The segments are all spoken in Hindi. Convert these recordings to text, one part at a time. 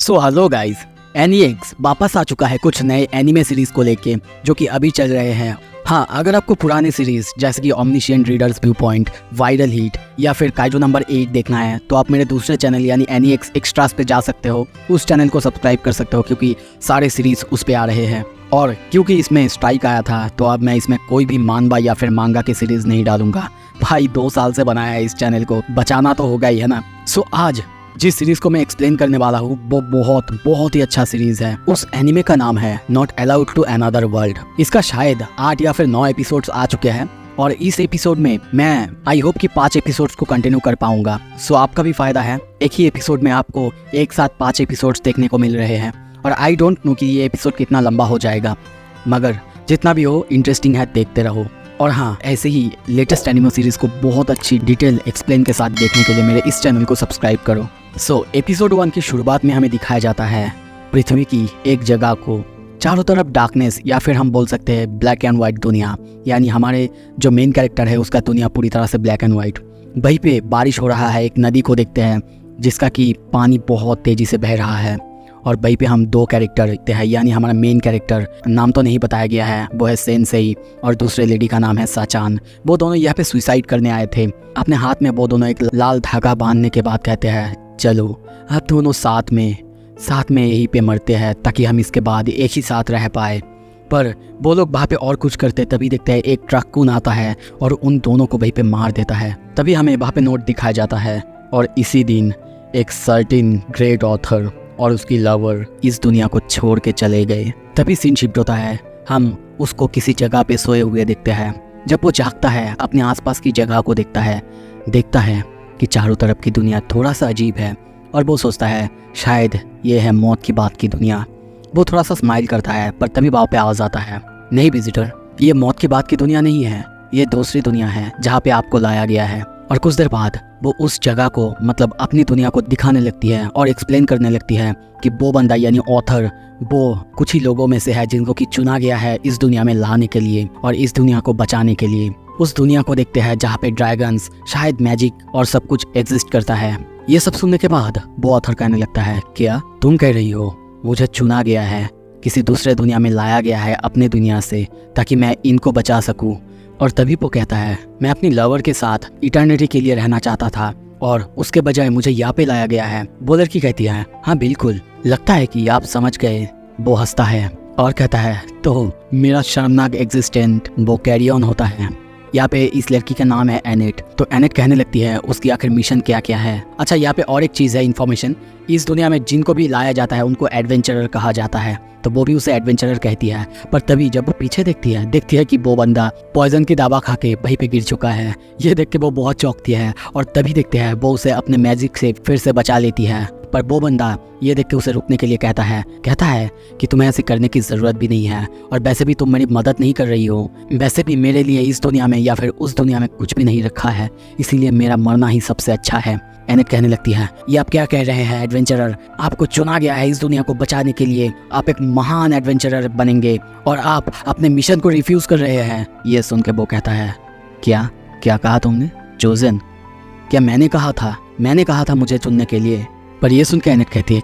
सो हेलो गाइस, एनीएक्स वापस आ चुका है कुछ नए एनिमे सीरीज को लेके जो कि अभी चल रहे हैं। हाँ, अगर आपको पुराने सीरीज जैसे कि omniscient readers view point, viral hit या फिर काइजो नंबर 8 देखना है तो आप मेरे दूसरे चैनल यानी एनीएक्स एक्स्ट्रास पे जा सकते हो। उस चैनल को सब्सक्राइब कर सकते हो क्योंकि सारे सीरीज उस पे आ रहे हैं। और क्योंकि इसमें स्ट्राइक आया था तो अब मैं इसमें कोई भी मानवा या फिर मांगा के सीरीज नहीं डालूंगा। भाई 2 साल से बनाया है इस चैनल को, बचाना तो होगा ही है ना। सो आज जिस सीरीज को मैं एक्सप्लेन करने वाला हूँ वो बहुत ही अच्छा सीरीज है। उस एनिमे का नाम है not allowed to another world. इसका शायद 8 या फिर 9 एपिसोड्स आ चुके हैं और इस एपिसोड में मैं आई होप कि 5 एपिसोड्स को कंटिन्यू कर पाऊंगा। सो आपका भी फायदा है, एक ही एपिसोड में आपको एक साथ 5 एपिसोड्स देखने को मिल रहे हैं। और आई डोंट नो कि ये एपिसोड कितना लंबा हो जाएगा, मगर जितना भी हो इंटरेस्टिंग है, देखते रहो। और हाँ, ऐसे ही लेटेस्ट एनिमे सीरीज को बहुत अच्छी डिटेल एक्सप्लेन के साथ देखने के लिए मेरे इस चैनल को सब्सक्राइब करो। सो एपिसोड 1 की शुरुआत में हमें दिखाया जाता है पृथ्वी की एक जगह को, चारों तरफ डार्कनेस या फिर हम बोल सकते हैं ब्लैक एंड व्हाइट दुनिया, यानी हमारे जो मेन कैरेक्टर है उसका दुनिया पूरी तरह से ब्लैक एंड व्हाइट। वहीं पे बारिश हो रहा है, एक नदी को देखते हैं जिसका कि पानी बहुत तेजी से बह रहा है। और वहीं पे हम 2 कैरेक्टर देखते हैं, यानी हमारा मेन कैरेक्टर, नाम तो नहीं बताया गया है, वो है सेंसेई और दूसरे लेडी का नाम है साचान। वो दोनों यहाँ पे सुसाइड करने आए थे। अपने हाथ में वो दोनों एक लाल धागा बांधने के बाद कहते हैं चलो अब दोनों साथ में यहीं पे मरते हैं ताकि हम इसके बाद एक ही साथ रह पाए। पर वो लोग वहाँ पे और कुछ करते, तभी देखते हैं एक ट्रकून आता है और उन दोनों को वहीं पे मार देता है। तभी हमें वहाँ पे नोट दिखाया जाता है और इसी दिन एक सर्टेन ग्रेट ऑथर और उसकी लवर इस दुनिया को छोड़ के चले गए। तभी सीन शिफ्ट होता है, हम उसको किसी जगह पे सोए हुए देखते हैं। जब वो जागता है अपने आसपास की जगह को देखता है कि चारों तरफ की दुनिया थोड़ा सा अजीब है और वो सोचता है शायद ये है मौत की बात की दुनिया। वो थोड़ा सा स्माइल करता है पर तभी वहाँ पे आवाज आता है, नहीं विजिटर, ये मौत की बात की दुनिया नहीं है, ये दूसरी दुनिया है जहाँ पे आपको लाया गया है। और कुछ देर बाद वो उस जगह को मतलब अपनी दुनिया को दिखाने लगती है और एक्सप्लेन करने लगती है कि वो बंदा यानी ऑथर वो कुछ ही लोगों में से है जिनको कि चुना गया है इस दुनिया में लाने के लिए और इस दुनिया को बचाने के लिए। उस दुनिया को देखते हैं जहाँ पे ड्रैगन्स, शायद मैजिक और सब कुछ एग्जिस्ट करता है। ये सब सुनने के बाद वो ऑथर कहने लगता है, क्या तुम कह रही हो मुझे चुना गया है, किसी दूसरे दुनिया में लाया गया है अपने दुनिया से ताकि मैं इनको बचा सकूं। और तभी वो कहता है मैं अपनी लवर के साथ इटर्निटी के लिए रहना चाहता था और उसके बजाय मुझे यहाँ पे लाया गया है। वो लड़की कहती है हाँ बिल्कुल, लगता है कि आप समझ गए। वो हंसता है और कहता है तो मेरा शर्मनाक एग्जिस्टेंट वो कैरी ऑन होता है। यहाँ पे इस लड़की का नाम है एनेट। तो एनेट कहने लगती है उसकी आखिर मिशन क्या क्या है। अच्छा, यहाँ पे और एक चीज़ है इन्फॉर्मेशन, इस दुनिया में जिनको भी लाया जाता है उनको एडवेंचरर कहा जाता है, तो वो भी उसे एडवेंचरर कहती है। पर तभी जब वो पीछे देखती है कि वो बंदा पॉइजन की दवा खा के वहीं पे गिर चुका है। ये देख के वो बहुत चौंकती है और तभी देखते हैं वो उसे अपने मैजिक से फिर से बचा लेती है। पर वो बंदा ये देख के उसे रुकने के लिए कहता है कि तुम्हें ऐसे करने की ज़रूरत भी नहीं है और वैसे भी तुम मेरी मदद नहीं कर रही हो। वैसे भी मेरे लिए इस दुनिया में या फिर उस दुनिया में कुछ भी नहीं रखा है, इसीलिए मेरा मरना ही सबसे अच्छा है। एनेट कहने लगती है ये आप क्या कह रहे हैं एडवेंचरर, आपको चुना गया है इस दुनिया को बचाने के लिए, आप एक महान एडवेंचरर बनेंगे और आप अपने मिशन को रिफ्यूज़ कर रहे हैं। ये सुन के वो कहता है क्या कहा तुमने चोजन? क्या मैंने कहा था मुझे चुनने के लिए? पर ये सुन के एनेट कहती है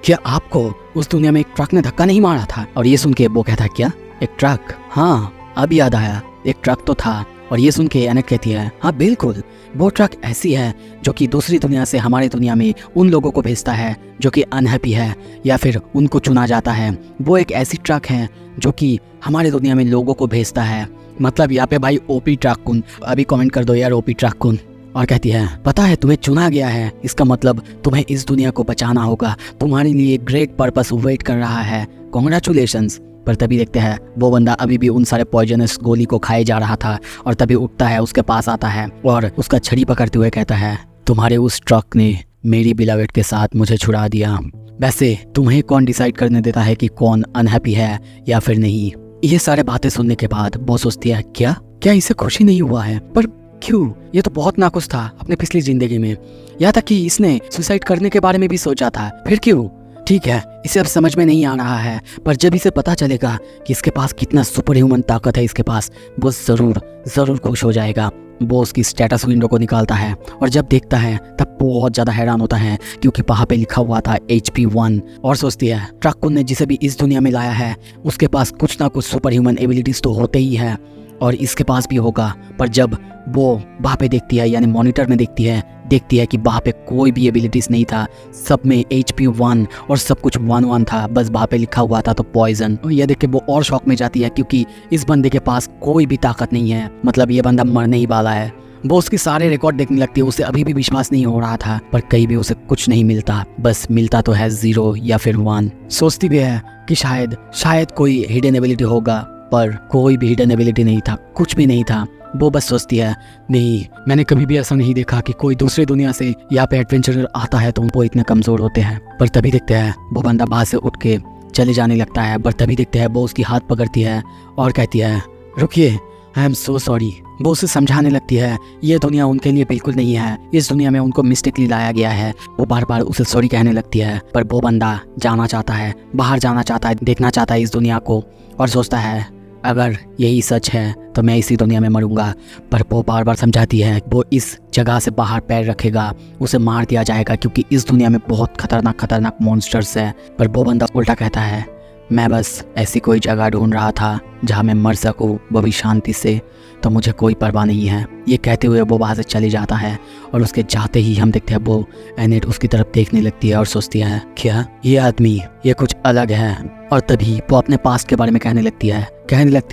क्या आपको उस दुनिया में एक ट्रक ने धक्का नहीं मारा था? और ये सुन के वो कहता है क्या एक ट्रक? हाँ अब याद आया, एक ट्रक तो था। और ये सुन के एनेट कहती है हाँ बिल्कुल, वो ट्रक ऐसी है जो कि दूसरी दुनिया से हमारी दुनिया में उन लोगों को भेजता है जो कि अनहैप्पी है या फिर उनको चुना जाता है। वो एक ऐसी ट्रक है जो कि हमारी दुनिया में लोगों को भेजता है। मतलब यहाँ पे भाई ओपी ट्रकून, अभी कमेंट कर दो यार ओपी ट्रकून। और कहती है पता है तुम्हें चुना गया है, इसका मतलब तुम्हें इस दुनिया को बचाना होगा, तुम्हारे लिए ग्रेट पर्पस वेट कर रहा है, कॉन्ग्रेचुलेशंस। पर तभी देखते हैं वो बंदा अभी भी उन सारे पॉइजनस गोली को खाए जा रहा था और तभी उठता है, उसके पास आता है और उसका छड़ी पकड़ते हुए कहता है तुम्हारे उस ट्रक ने मेरी बिलवेड के साथ मुझे छुड़ा दिया। वैसे तुम्हें कौन डिसाइड करने देता है कि कौन अनहैप्पी है या फिर नहीं? ये सारे बातें सुनने के बाद वो सोचती है क्या इसे खुशी नहीं हुआ है? पर क्यों? ये तो बहुत नाखुश था अपने पिछली जिंदगी में, यहाँ तक कि इसने सुसाइड करने के बारे में भी सोचा था, फिर क्यों? ठीक है, इसे अब समझ में नहीं आ रहा है, पर जब इसे पता चलेगा कि इसके पास कितना सुपर ह्यूमन ताकत है इसके पास, वो जरूर खुश हो जाएगा। वो उसकी स्टेटस विंडो को निकालता है और जब देखता है तब बहुत ज़्यादा हैरान होता है क्योंकि वहाँ पे लिखा हुआ था HP1 और सोचती है ट्रक ने जिसे भी इस दुनिया में लाया है उसके पास कुछ ना कुछ सुपर ह्यूमन एबिलिटीज़ तो होते ही है और इसके पास भी होगा। पर जब वो वहाँ पे देखती है यानी मॉनिटर में देखती है कि वहाँ पे कोई भी एबिलिटीज़ नहीं था, सब में HP1 और सब कुछ 1-1 था, बस वहाँ पे लिखा हुआ था तो पॉइजन। यह देख के वो और शॉक में जाती है क्योंकि इस बंदे के पास कोई भी ताकत नहीं है, मतलब ये बंदा मरने ही वाला है। वो उसके सारे रिकॉर्ड देखने लगती है, उसे अभी भी विश्वास नहीं हो रहा था पर कहीं भी उसे कुछ नहीं मिलता, बस मिलता तो है 0 या फिर 1। सोचती भी है कि शायद कोई हिडन एबिलिटी होगा पर कोई भी हिडन एबिलिटी नहीं था, कुछ भी नहीं था। वो बस सोचती है नहीं, मैंने कभी भी ऐसा नहीं देखा कि कोई दूसरी दुनिया से यहाँ पे एडवेंचरर आता है तो वो इतने कमज़ोर होते हैं। पर तभी देखते हैं वो बंदा बाहर से उठ के चले जाने लगता है, पर तभी देखते हैं वो उसकी हाथ पकड़ती है और कहती है रुकिए, आई एम सो सॉरी। वो उसे समझाने लगती है ये दुनिया उनके लिए बिल्कुल नहीं है, इस दुनिया में उनको मिस्टेकली लाया गया है। वो बार बार उसे सॉरी कहने लगती है पर वो बंदा जाना चाहता है, बाहर जाना चाहता है, देखना चाहता है इस दुनिया को और सोचता है अगर यही सच है तो मैं इसी दुनिया में मरूंगा। पर वो बार बार समझाती है वो इस जगह से बाहर पैर रखेगा उसे मार दिया जाएगा क्योंकि इस दुनिया में बहुत खतरनाक मॉन्स्टर्स है। पर वो बंदा उल्टा कहता है मैं बस ऐसी कोई जगह ढूंढ रहा था जहाँ मैं मर सकूँ, वो भी शांति से, तो मुझे कोई परवाह नहीं है। ये कहते हुए वो वहाँ से चले जाता है और उसके जाते ही हम देखते हैं वो एनेट उसकी तरफ देखने लगती है और सोचती है क्या ये आदमी ये कुछ अलग है। और तभी वो अपने पास्ट के बारे में कहने लगती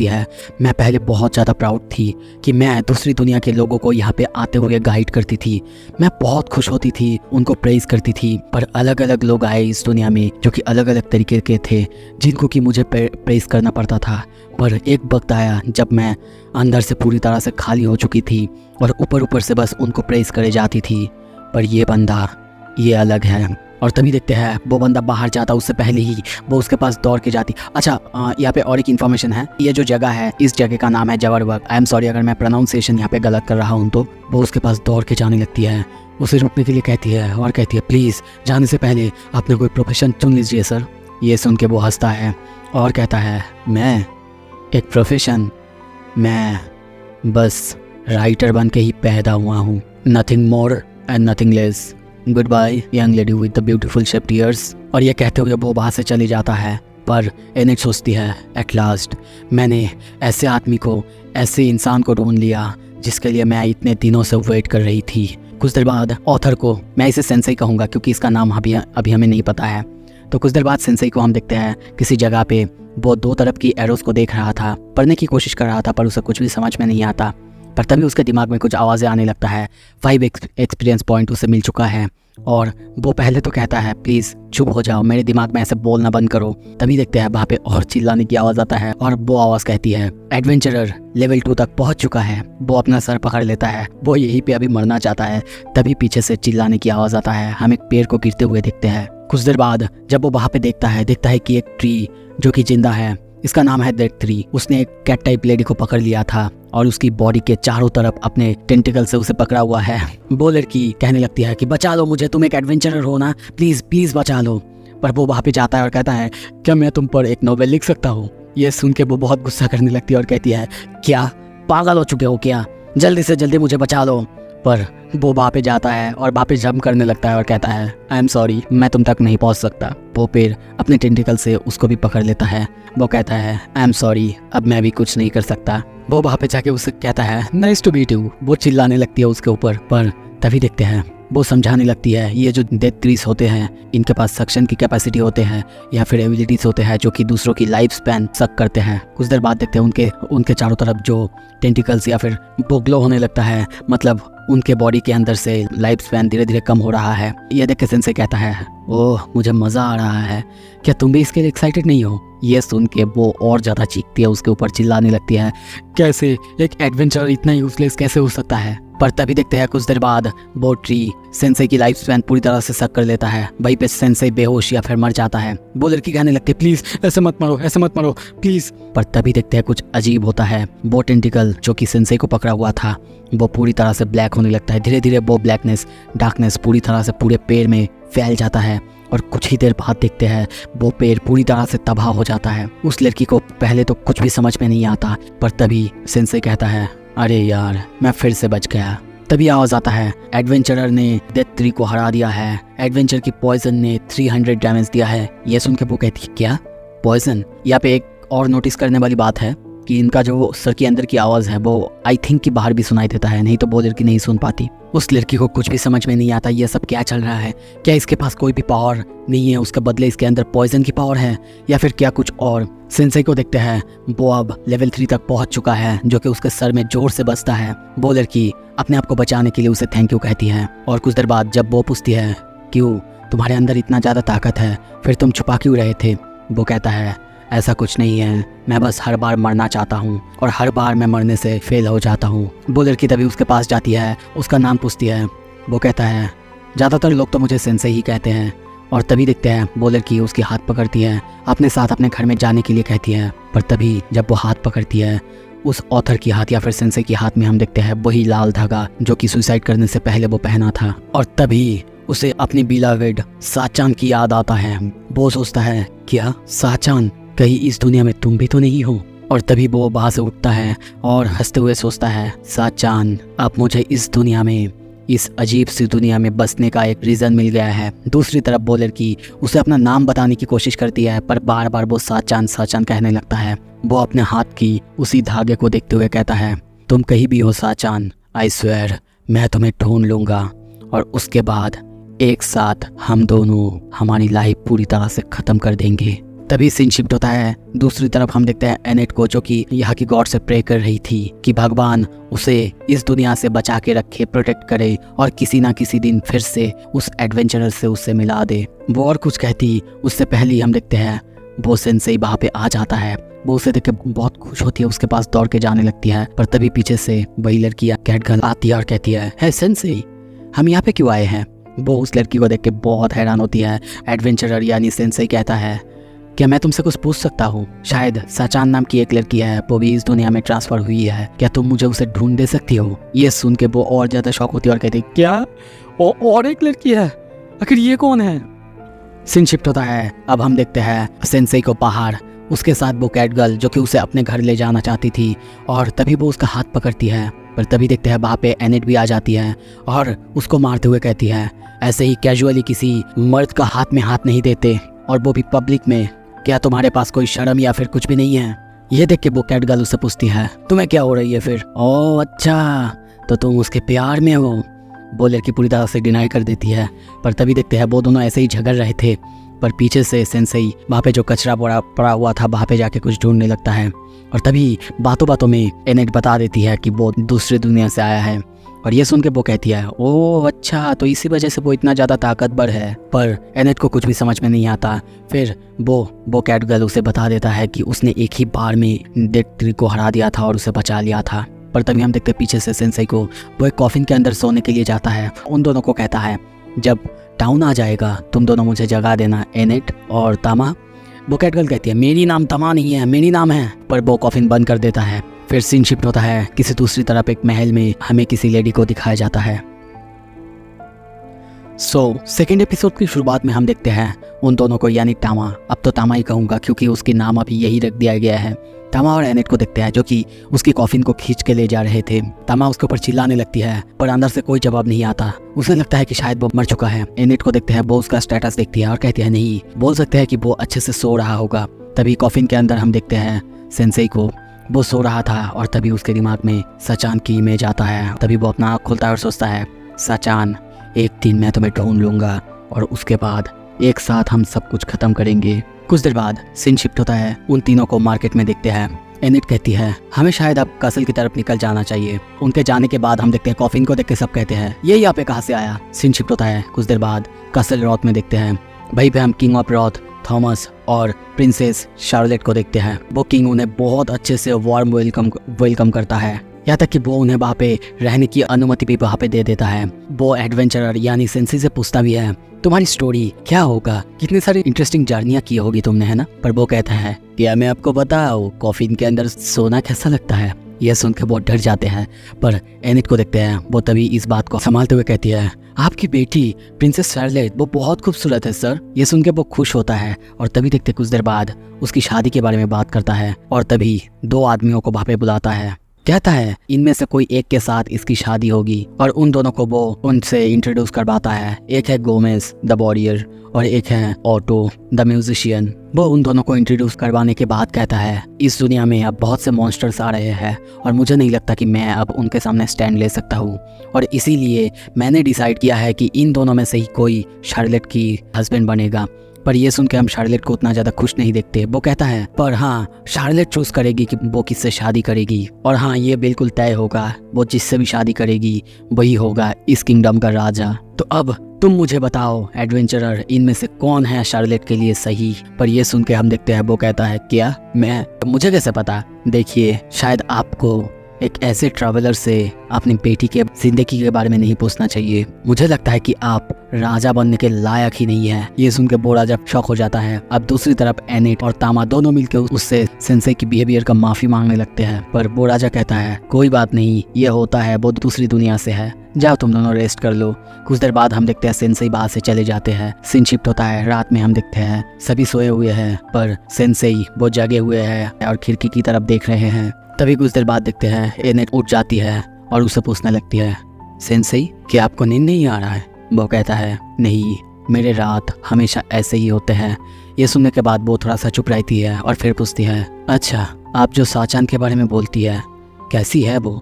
है मैं पहले बहुत ज़्यादा प्राउड थी कि मैं दूसरी दुनिया के लोगों को यहाँ पे आते हुए गाइड करती थी, मैं बहुत खुश होती थी, उनको प्रेज करती थी। पर अलग अलग लोग आए इस दुनिया में जो कि अलग अलग तरीके के थे जिनको कि मुझे प्रेज करना पड़ता था। पर एक वक्त आया जब मैं अंदर से पूरी तरह से खाली हो चुकी थी और ऊपर से बस उनको प्रेज करे जाती थी। पर ये बंदा ये अलग है। और तभी देखते हैं वो बंदा बाहर जाता, उससे पहले ही वो उसके पास दौड़ के जाती। अच्छा यहाँ पे और एक इन्फॉर्मेशन है, ये जो जगह है इस जगह का नाम है जबरवर्ग। आई एम सॉरी अगर मैं प्रोनाउंसिएशन यहाँ पे गलत कर रहा हूँ। तो वो उसके पास दौड़ के जाने लगती है, उसे रुकने के लिए कहती है और कहती है प्लीज़ जाने से पहले आपने कोई प्रोफेशन चुन लीजिए सर। ये सुन के वो हंसता है और कहता है मैं एक प्रोफेशन, मैं बस राइटर बन के ही पैदा हुआ हूँ, nothing more and nothing less. Goodbye young lady with the beautiful shaped ears. और ये कहते हुए वो वहाँ से चली जाता है। पर एनेट सोचती है एट लास्ट मैंने ऐसे आदमी को, ऐसे इंसान को ढूंढ लिया जिसके लिए मैं इतने दिनों से वेट कर रही थी। कुछ देर बाद ऑथर को, मैं इसे सेंसेई कहूँगा क्योंकि इसका नाम अभी हमें नहीं पता है, तो कुछ देर बाद सेंसेई को हम देखते हैं किसी जगह पे वो 2 तरफ की एरोस को देख रहा था, पढ़ने की कोशिश कर रहा था पर उसे कुछ भी समझ में नहीं आता। पर तभी उसके दिमाग में कुछ आवाज़ें आने लगता है। 5 एक्सपीरियंस पॉइंट उसे मिल चुका है और वो पहले तो कहता है प्लीज़ चुप हो जाओ, मेरे दिमाग में ऐसे बोलना बंद करो। तभी देखते हैं वहाँ पे और चिल्लाने की आवाज़ आता है और वो आवाज़ कहती है एडवेंचरर लेवल 2 तक पहुँच चुका है। वो अपना सर पकड़ लेता है, वो यहीं पे अभी मरना चाहता है। तभी पीछे से चिल्लाने की आवाज़ आता है, हम एक पेड़ को गिरते हुए देखते हैं। कुछ देर बाद जब वो वहाँ पे देखता है कि एक ट्री जो कि जिंदा है, इसका नाम है डेथ ट्री, उसने एक कैट टाइप लेडी को पकड़ लिया था और उसकी बॉडी के चारों तरफ अपने टेंटिकल से उसे पकड़ा हुआ है। वो लड़की कहने लगती है कि बचा लो मुझे, तुम एक एडवेंचरर हो ना, प्लीज़ प्लीज़ बचा लो। पर वो वहाँ पे जाता है और कहता है क्या मैं तुम पर एक नोवेल लिख सकता हूँ। ये सुन के वो बहुत गुस्सा करने लगती है और कहती है क्या पागल हो चुके हो क्या, जल्दी से जल्दी मुझे बचा लो। पर वो वहाँ पे जाता है और वहाँ पे जंप करने लगता है और कहता है आई एम सॉरी मैं तुम तक नहीं पहुँच सकता। वो पेड़ अपने टेंटिकल से उसको भी पकड़ लेता है। वो कहता है आई एम सॉरी अब मैं भी कुछ नहीं कर सकता। वो वहाँ पे जाके उससे कहता है नाइस टू मीट यू। वो चिल्लाने लगती है उसके ऊपर। पर तभी देखते हैं वो समझाने लगती है ये जो डेथ ट्रीज होते हैं इनके पास सक्शन की कैपेसिटी होते हैं या फिर एबिलिटीज होते हैं जो कि दूसरों की लाइफ स्पैन सक करते हैं। कुछ देर बाद देखते हैं उनके चारों तरफ जो टेंटिकल्स या फिर वो ग्लो होने लगता है, मतलब उनके बॉडी के अंदर से लाइफ स्पैन धीरे धीरे कम हो रहा है। ये देख के सेंसेई कहता है ओह मुझे मज़ा आ रहा है, क्या तुम भी इसके लिए एक्साइटेड नहीं हो। ये सुन के वो और ज़्यादा चीखती है, उसके ऊपर चिल्लाने लगती है कैसे एक एडवेंचर इतना यूजलेस कैसे हो सकता है। पर तभी देखते हैं कुछ देर बाद वो ट्री सेंसेई की लाइफ स्पैन पूरी तरह से सक कर लेता है। वहीं पे सेंसेई बेहोश या फिर मर जाता है। वो लड़की कहने लगती है प्लीज़ ऐसे मत मारो प्लीज़। पर तभी देखते हैं कुछ अजीब होता है। वो टेंटिकल जो कि सेंसेई को पकड़ा हुआ था वो पूरी तरह से ब्लैक होने लगता है। धीरे धीरे वो डार्कनेस पूरी तरह से पूरे पेड़ में फैल जाता है और कुछ ही देर बाद देखते हैं वो पेड़ पूरी तरह से तबाह हो जाता है। उस लड़की को पहले तो कुछ भी समझ में नहीं आता, पर तभी सेंसेई कहता है अरे यार, मैं फिर से बच गया। तभी आवाज आता है, एडवेंचरर ने डेथ 3 को हरा दिया है, एडवेंचर की पॉइजन ने 300 डैमेज दिया है। ये सुन के वो कहती है, क्या पॉइजन? यहाँ पे एक और नोटिस करने वाली बात है कि इनका जो सर के अंदर की आवाज़ है वो आई थिंक कि बाहर भी सुनाई देता है, नहीं तो वो लड़की नहीं सुन पाती। उस लड़की को कुछ भी समझ में नहीं आता ये सब क्या चल रहा है। क्या इसके पास कोई भी पावर नहीं है, उसके बदले इसके अंदर पॉइजन की पावर है, या फिर क्या कुछ और। सेंसेई को देखते हैं, वो अब लेवल 3 तक पहुंच चुका है, जो कि उसके सर में जोर से बसता है। वो लड़की अपने आप को बचाने के लिए उसे थैंक यू कहती है। और कुछ देर बाद जब वो पूछती है, क्यों तुम्हारे अंदर इतना ज़्यादा ताकत है, फिर तुम छुपा क्यों रहे थे? वो कहता है, ऐसा कुछ नहीं है, मैं बस हर बार मरना चाहता हूँ और हर बार मैं मरने से फेल हो जाता हूँ। वो लड़की तभी उसके पास जाती है, उसका नाम पूछती है। वो कहता है, ज़्यादातर लोग तो मुझे सेंसेई ही कहते हैं। और तभी देखते हैं वो लड़की उसकी हाथ पकड़ती है, अपने साथ अपने घर में जाने के लिए कहती है। पर तभी जब वो हाथ पकड़ती है, उस ऑथर की हाथ या फिर सेंसेई की हाथ में हम देखते हैं वही लाल धागा जो कि सुसाइड करने से पहले वो पहना था। और तभी उसे अपनी बिलावेड साचान की याद आता है। वो सोचता है, क्या साचान, कहीं इस दुनिया में तुम भी तो नहीं हो? और तभी वो वहाँ से उठता है और हंसते हुए सोचता है, साचान, अब मुझे इस दुनिया में, इस अजीब सी दुनिया में बसने का एक रीज़न मिल गया है। दूसरी तरफ वो लड़की उसे अपना नाम बताने की कोशिश करती है, पर बार बार वो साचान साचान कहने लगता है। वो अपने हाथ की उसी धागे को देखते हुए कहता है, तुम कहीं भी हो साचान, आई स्वेयर मैं तुम्हें ढूंढ लूँगा और उसके बाद एक साथ हम दोनों हमारी लाइफ पूरी तरह से ख़त्म कर देंगे। तभी सीन शिफ्ट होता है। दूसरी तरफ हम देखते हैं एनेट को, जो कि यहाँ की गॉड से प्रे कर रही थी कि भगवान उसे इस दुनिया से बचा के रखे, प्रोटेक्ट करे और किसी ना किसी दिन फिर से उस एडवेंचरर से उससे मिला दे। वो और कुछ कहती उससे पहले ही हम देखते हैं वो सेंसेई वहाँ पे आ जाता है। वो उसे देख के बहुत खुश होती है, उसके पास दौड़ के जाने लगती है। पर तभी पीछे से वही लड़की कैटगर्ल आती है और कहती है, हे सेंसेई, हम यहाँ पे क्यों आए हैं? वो उस लड़की को देख के बहुत हैरान होती है। एडवेंचरर यानी सेंसेई कहता है, क्या मैं तुमसे कुछ पूछ सकता हूँ? शायद साचान नाम की एक लड़की है, वो भी इस दुनिया में ट्रांसफर हुई है, क्या तुम मुझे उसे ढूंढ दे सकती हो? ये सुन के वो और ज़्यादा शॉक होती है और कहती, क्या और एक लड़की है? आखिर ये कौन है? सीन शिफ्ट होता है। अब हम देखते हैं सेंसेई को बाहर, उसके साथ वो कैटगर्ल जो कि उसे अपने घर ले जाना चाहती थी। और तभी वो उसका हाथ पकड़ती है। पर तभी देखते हैं वहाँ पे एनेट भी आ जाती है और उसको मारते हुए कहती है, ऐसे ही कैजुअली किसी मर्द का हाथ में हाथ नहीं देते, और वो भी पब्लिक में। क्या तुम्हारे पास कोई शर्म या फिर कुछ भी नहीं है? ये देख के वो कैटगर्ल उससे पूछती है, तुम्हें क्या हो रही है फिर? ओह अच्छा, तो तुम उसके प्यार में हो? वो लड़की पूरी तरह से डिनाई कर देती है। पर तभी देखते हैं वो दोनों ऐसे ही झगड़ रहे थे, पर पीछे से सेंसेई वहाँ पे जो कचरा पड़ा हुआ था वहाँ पे जाके कुछ ढूंढने लगता है। और तभी बातों बातों में एनेट बता देती है कि वो दूसरी दुनिया से आया है। और ये सुन के वो कहती है, ओह अच्छा, तो इसी वजह से वो इतना ज़्यादा ताकतवर है। पर एनेट को कुछ भी समझ में नहीं आता। फिर वो कैटगर्ल उसे बता देता है कि उसने एक ही बार में डेथ 3 को हरा दिया था और उसे बचा लिया था। पर तभी हम देखते पीछे से सेंसेई को, वो एक कॉफिन के अंदर सोने के लिए जाता है। उन दोनों को कहता है, जब टाउन आ जाएगा तुम दोनों मुझे जगा देना, एनेट और तामा। वो कैटगर्ल कहती है, मेरी नाम तमा नहीं है, मेरी नाम है। पर वो कॉफिन बंद कर देता है। फिर सीन शिफ्ट होता है किसी दूसरी तरफ, एक महल में हमें किसी लेडी को दिखाया जाता है। सेकेंड एपिसोड की शुरुआत में हम देखते हैं उन दोनों को, यानी टामा, अब तो टामा ही कहूँगा क्योंकि उसके नाम अभी यही रख दिया गया है। तामा और एनेट को देखते हैं जो कि उसकी कॉफिन को खींच के ले जा रहे थे। तामा उसके ऊपर चिल्लाने लगती है, पर अंदर से कोई जवाब नहीं आता। उसे लगता है कि शायद वो मर चुका है। एनेट को देखते हैं, वो उसका स्टेटस देखती है और कहती है, नहीं, बोल सकते हैं कि वो अच्छे से सो रहा होगा। तभी कॉफिन के अंदर हम देखते हैं सेंसेई को, वो सो रहा था और तभी उसके दिमाग में साचान की इमेज आता है। तभी वो अपना आँख खोलता है और सोचता है, साचान, एक दिन मैं तुम्हें ढूंढ लूंगा और उसके बाद एक साथ हम सब कुछ खत्म करेंगे। कुछ देर बाद सीन शिफ्ट होता है, उन तीनों को मार्केट में देखते हैं। एनेट कहती है, हमें शायद अब कासल की तरफ निकल जाना चाहिए। उनके जाने के बाद हम देखते हैं कॉफिन को देख के सब कहते हैं, ये यहाँ पे कहाँ से आया? सीन शिफ्ट होता है कुछ देर बाद कासल रॉथ में देखते हैं। वहीं पे हम किंग ऑफ रॉथ, थॉमस और प्रिंसेस शार्लेट को देखते हैं। वो किंग उन्हें बहुत अच्छे से वार्म वेलकम करता है, यहाँ तक कि वो उन्हें वहाँ पे रहने की अनुमति भी वहाँ पे दे देता है। वो एडवेंचरर यानी सेंसेई से पूछता भी है, तुम्हारी स्टोरी क्या होगा? कितनी सारी इंटरेस्टिंग जर्नियाँ की होगी तुमने, है ना? पर वो कहता है, क्या मैं आपको बताऊं कॉफिन के अंदर सोना कैसा लगता है? यह सुन के बहुत डर जाते हैं। पर एनेट को देखते हैं, वो तभी इस बात को संभालते हुए कहती है, आपकी बेटी प्रिंसेस शार्लेट वो बहुत खूबसूरत है सर। ये सुन के वो खुश होता है और तभी देखते कुछ देर बाद उसकी शादी के बारे में बात करता है और तभी दो आदमियों को वहाँ पे बुलाता है। कहता है इनमें से कोई एक के साथ इसकी शादी होगी और उन दोनों को वो उनसे इंट्रोड्यूस करवाता है। एक है गोमेज द वॉरियर और एक है ऑटो द म्यूजिशियन। वो उन दोनों को इंट्रोड्यूस करवाने के बाद कहता है इस दुनिया में अब बहुत से मॉन्स्टर्स आ रहे हैं और मुझे नहीं लगता कि मैं अब उनके सामने स्टैंड ले सकता हूँ, और इसीलिए मैंने डिसाइड किया है कि इन दोनों में से ही कोई शार्लेट की हस्बैंड बनेगा। पर ये सुन के हम शार्लेट को उतना ज़्यादा खुश नहीं देखते। वो कहता है पर हाँ, शार्लेट चूज करेगी कि वो किससे शादी करेगी, और हाँ ये बिल्कुल तय होगा वो जिससे भी शादी करेगी वही होगा इस किंगडम का राजा। तो अब तुम मुझे बताओ एडवेंचरर, इनमें से कौन है शार्लेट के लिए सही। पर ये सुन के हम देखते हैं वो कहता है क्या मुझे कैसे पता। देखिए शायद आपको एक ऐसे ट्रैवलर से अपनी बेटी के जिंदगी के बारे में नहीं पूछना चाहिए। मुझे लगता है कि आप राजा बनने के लायक ही नहीं है। ये सुन के वो राजा शॉक हो जाता है। अब दूसरी तरफ एनेट और तामा दोनों मिलकर उससे सेंसेई की बिहेवियर का माफी मांगने लगते हैं। पर वो राजा कहता है कोई बात नहीं, ये होता है, वो दूसरी दुनिया से है, जाओ तुम दोनों रेस्ट कर लो। कुछ देर बाद हम देखते हैं सेंसेई बाहर से चले जाते हैं। सीन शिफ्ट होता है, रात में हम देखते हैं सभी सोए हुए हैं पर सेंसेई वो जगे हुए हैं और खिड़की की तरफ देख रहे हैं। तभी कुछ देर बाद देखते हैं एनेट उठ जाती है और उसे पूछने लगती है सेंसेई क्या आपको नींद नहीं आ रहा है। वो कहता है नहीं, मेरे रात हमेशा ऐसे ही होते हैं। ये सुनने के बाद वो थोड़ा सा चुप रहती है और फिर पूछती है अच्छा आप जो साचान के बारे में बोलती है कैसी है वो।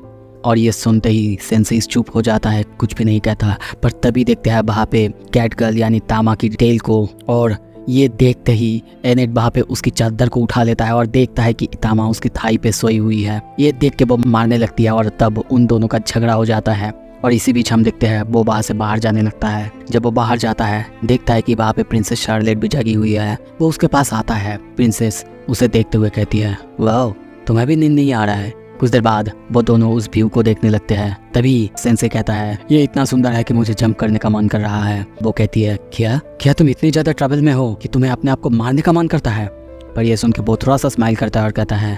और ये सुनते ही सेंसेई चुप हो जाता है, कुछ भी नहीं कहता। पर तभी देखते हैं वहाँ पे कैट गर्ल यानी तामा की टेल को, और ये देखते ही एनेट वहाँ पे उसकी चादर को उठा लेता है और देखता है कि तामा उसकी थाई पे सोई हुई है। ये देख के वो मारने लगती है और तब उन दोनों का झगड़ा हो जाता है। और इसी बीच हम देखते हैं वो वहाँ से बाहर जाने लगता है। जब वो बाहर जाता है देखता है कि वहाँ पे प्रिंसेस शार्लेट भी जगी हुई है। वो उसके पास आता है। प्रिंसेस उसे देखते हुए कहती है वाह तुम्हें भी नींद नहीं आ रहा है। कुछ देर बाद वो दोनों उस व्यू को देखने लगते हैं। तभी सेंसेई कहता है ये इतना सुंदर है कि मुझे जंप करने का मन कर रहा है। वो कहती है क्या तुम इतनी ज्यादा ट्रबल में हो कि तुम्हें अपने आप को मारने का मन करता है। पर ये सुन के वो थोड़ा सा स्माइल करता है और कहता है